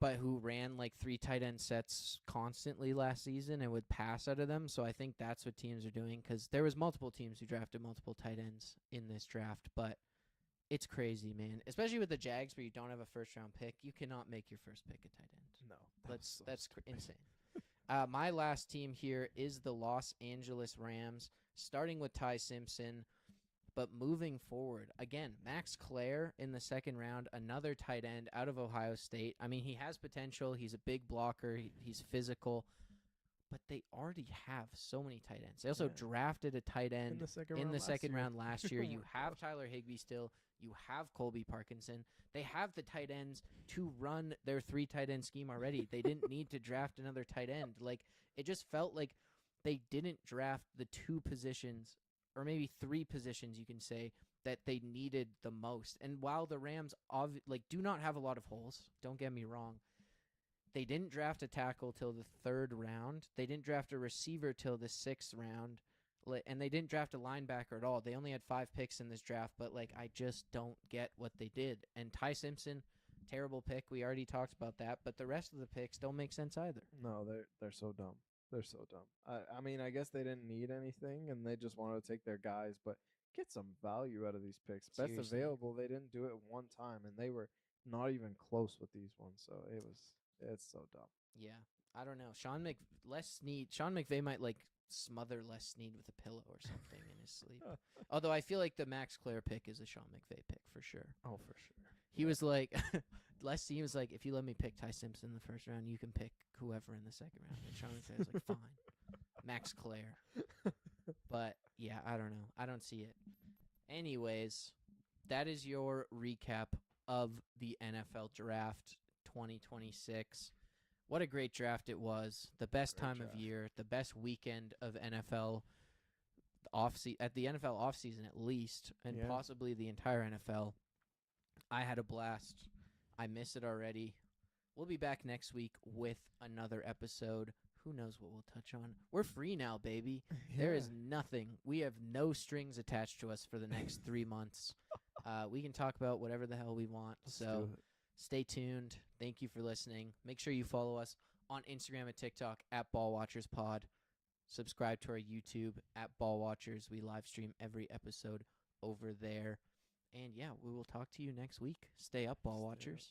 but who ran like 3 tight end sets constantly last season and would pass out of them. So I think that's what teams are doing, because there was multiple teams who drafted multiple tight ends in this draft, but it's crazy, man. Especially with the Jags, where you don't have a first round pick, you cannot make your first pick a tight end. No, That's insane. My last team here is the Los Angeles Rams, starting with Ty Simpson, but moving forward. Again, Max Clare in the second round, another tight end out of Ohio State. I mean, he has potential. He's a big blocker. He's physical. But they already have so many tight ends. They also Yeah. drafted a tight end in the second in round the last second year. round last year. Oh You my have gosh. Tyler Higbee still. You have Colby Parkinson. They have the tight ends to run their 3 tight end scheme already. They didn't need to draft another tight end. Like, it just felt like they didn't draft the 2 positions, or maybe 3 positions, you can say, that they needed the most. And while the Rams do not have a lot of holes, don't get me wrong, they didn't draft a tackle till the 3rd round. They didn't draft a receiver till the 6th round. And they didn't draft a linebacker at all. They only had 5 picks in this draft, but like, I just don't get what they did. And Ty Simpson, terrible pick. We already talked about that, but the rest of the picks don't make sense either. No, they're so dumb. They're so dumb. I mean, I guess they didn't need anything, and they just wanted to take their guys, but get some value out of these picks. Best Seriously. available. They didn't do it one time, and they were not even close with these ones. So it's so dumb. Yeah, I don't know. Sean McVay might like smother Les Snead with a pillow or something in his sleep. Although I feel like the Max Clare pick is a Sean McVay pick for sure. Oh, for sure. He was like, Les Snead was like, if you let me pick Ty Simpson in the first round, you can pick whoever in the second round. And Sean McVay was like, fine, Max Clare. But yeah, I don't know. I don't see it. Anyways, that is your recap of the NFL Draft 2026. What a great draft it was. The best Great time draft. of year, the best weekend of NFL at the NFL offseason at least, and Yeah. possibly the entire NFL. I had a blast. I miss it already. We'll be back next week with another episode. Who knows what we'll touch on? We're free now, baby. There is nothing. We have no strings attached to us for the next 3 months. We can talk about whatever the hell we want. So stay tuned. Thank you for listening. Make sure you follow us on Instagram and TikTok at BallWatchersPod. Subscribe to our YouTube at BallWatchers. We live stream every episode over there. And yeah, we will talk to you next week. Stay up, Ball Watchers.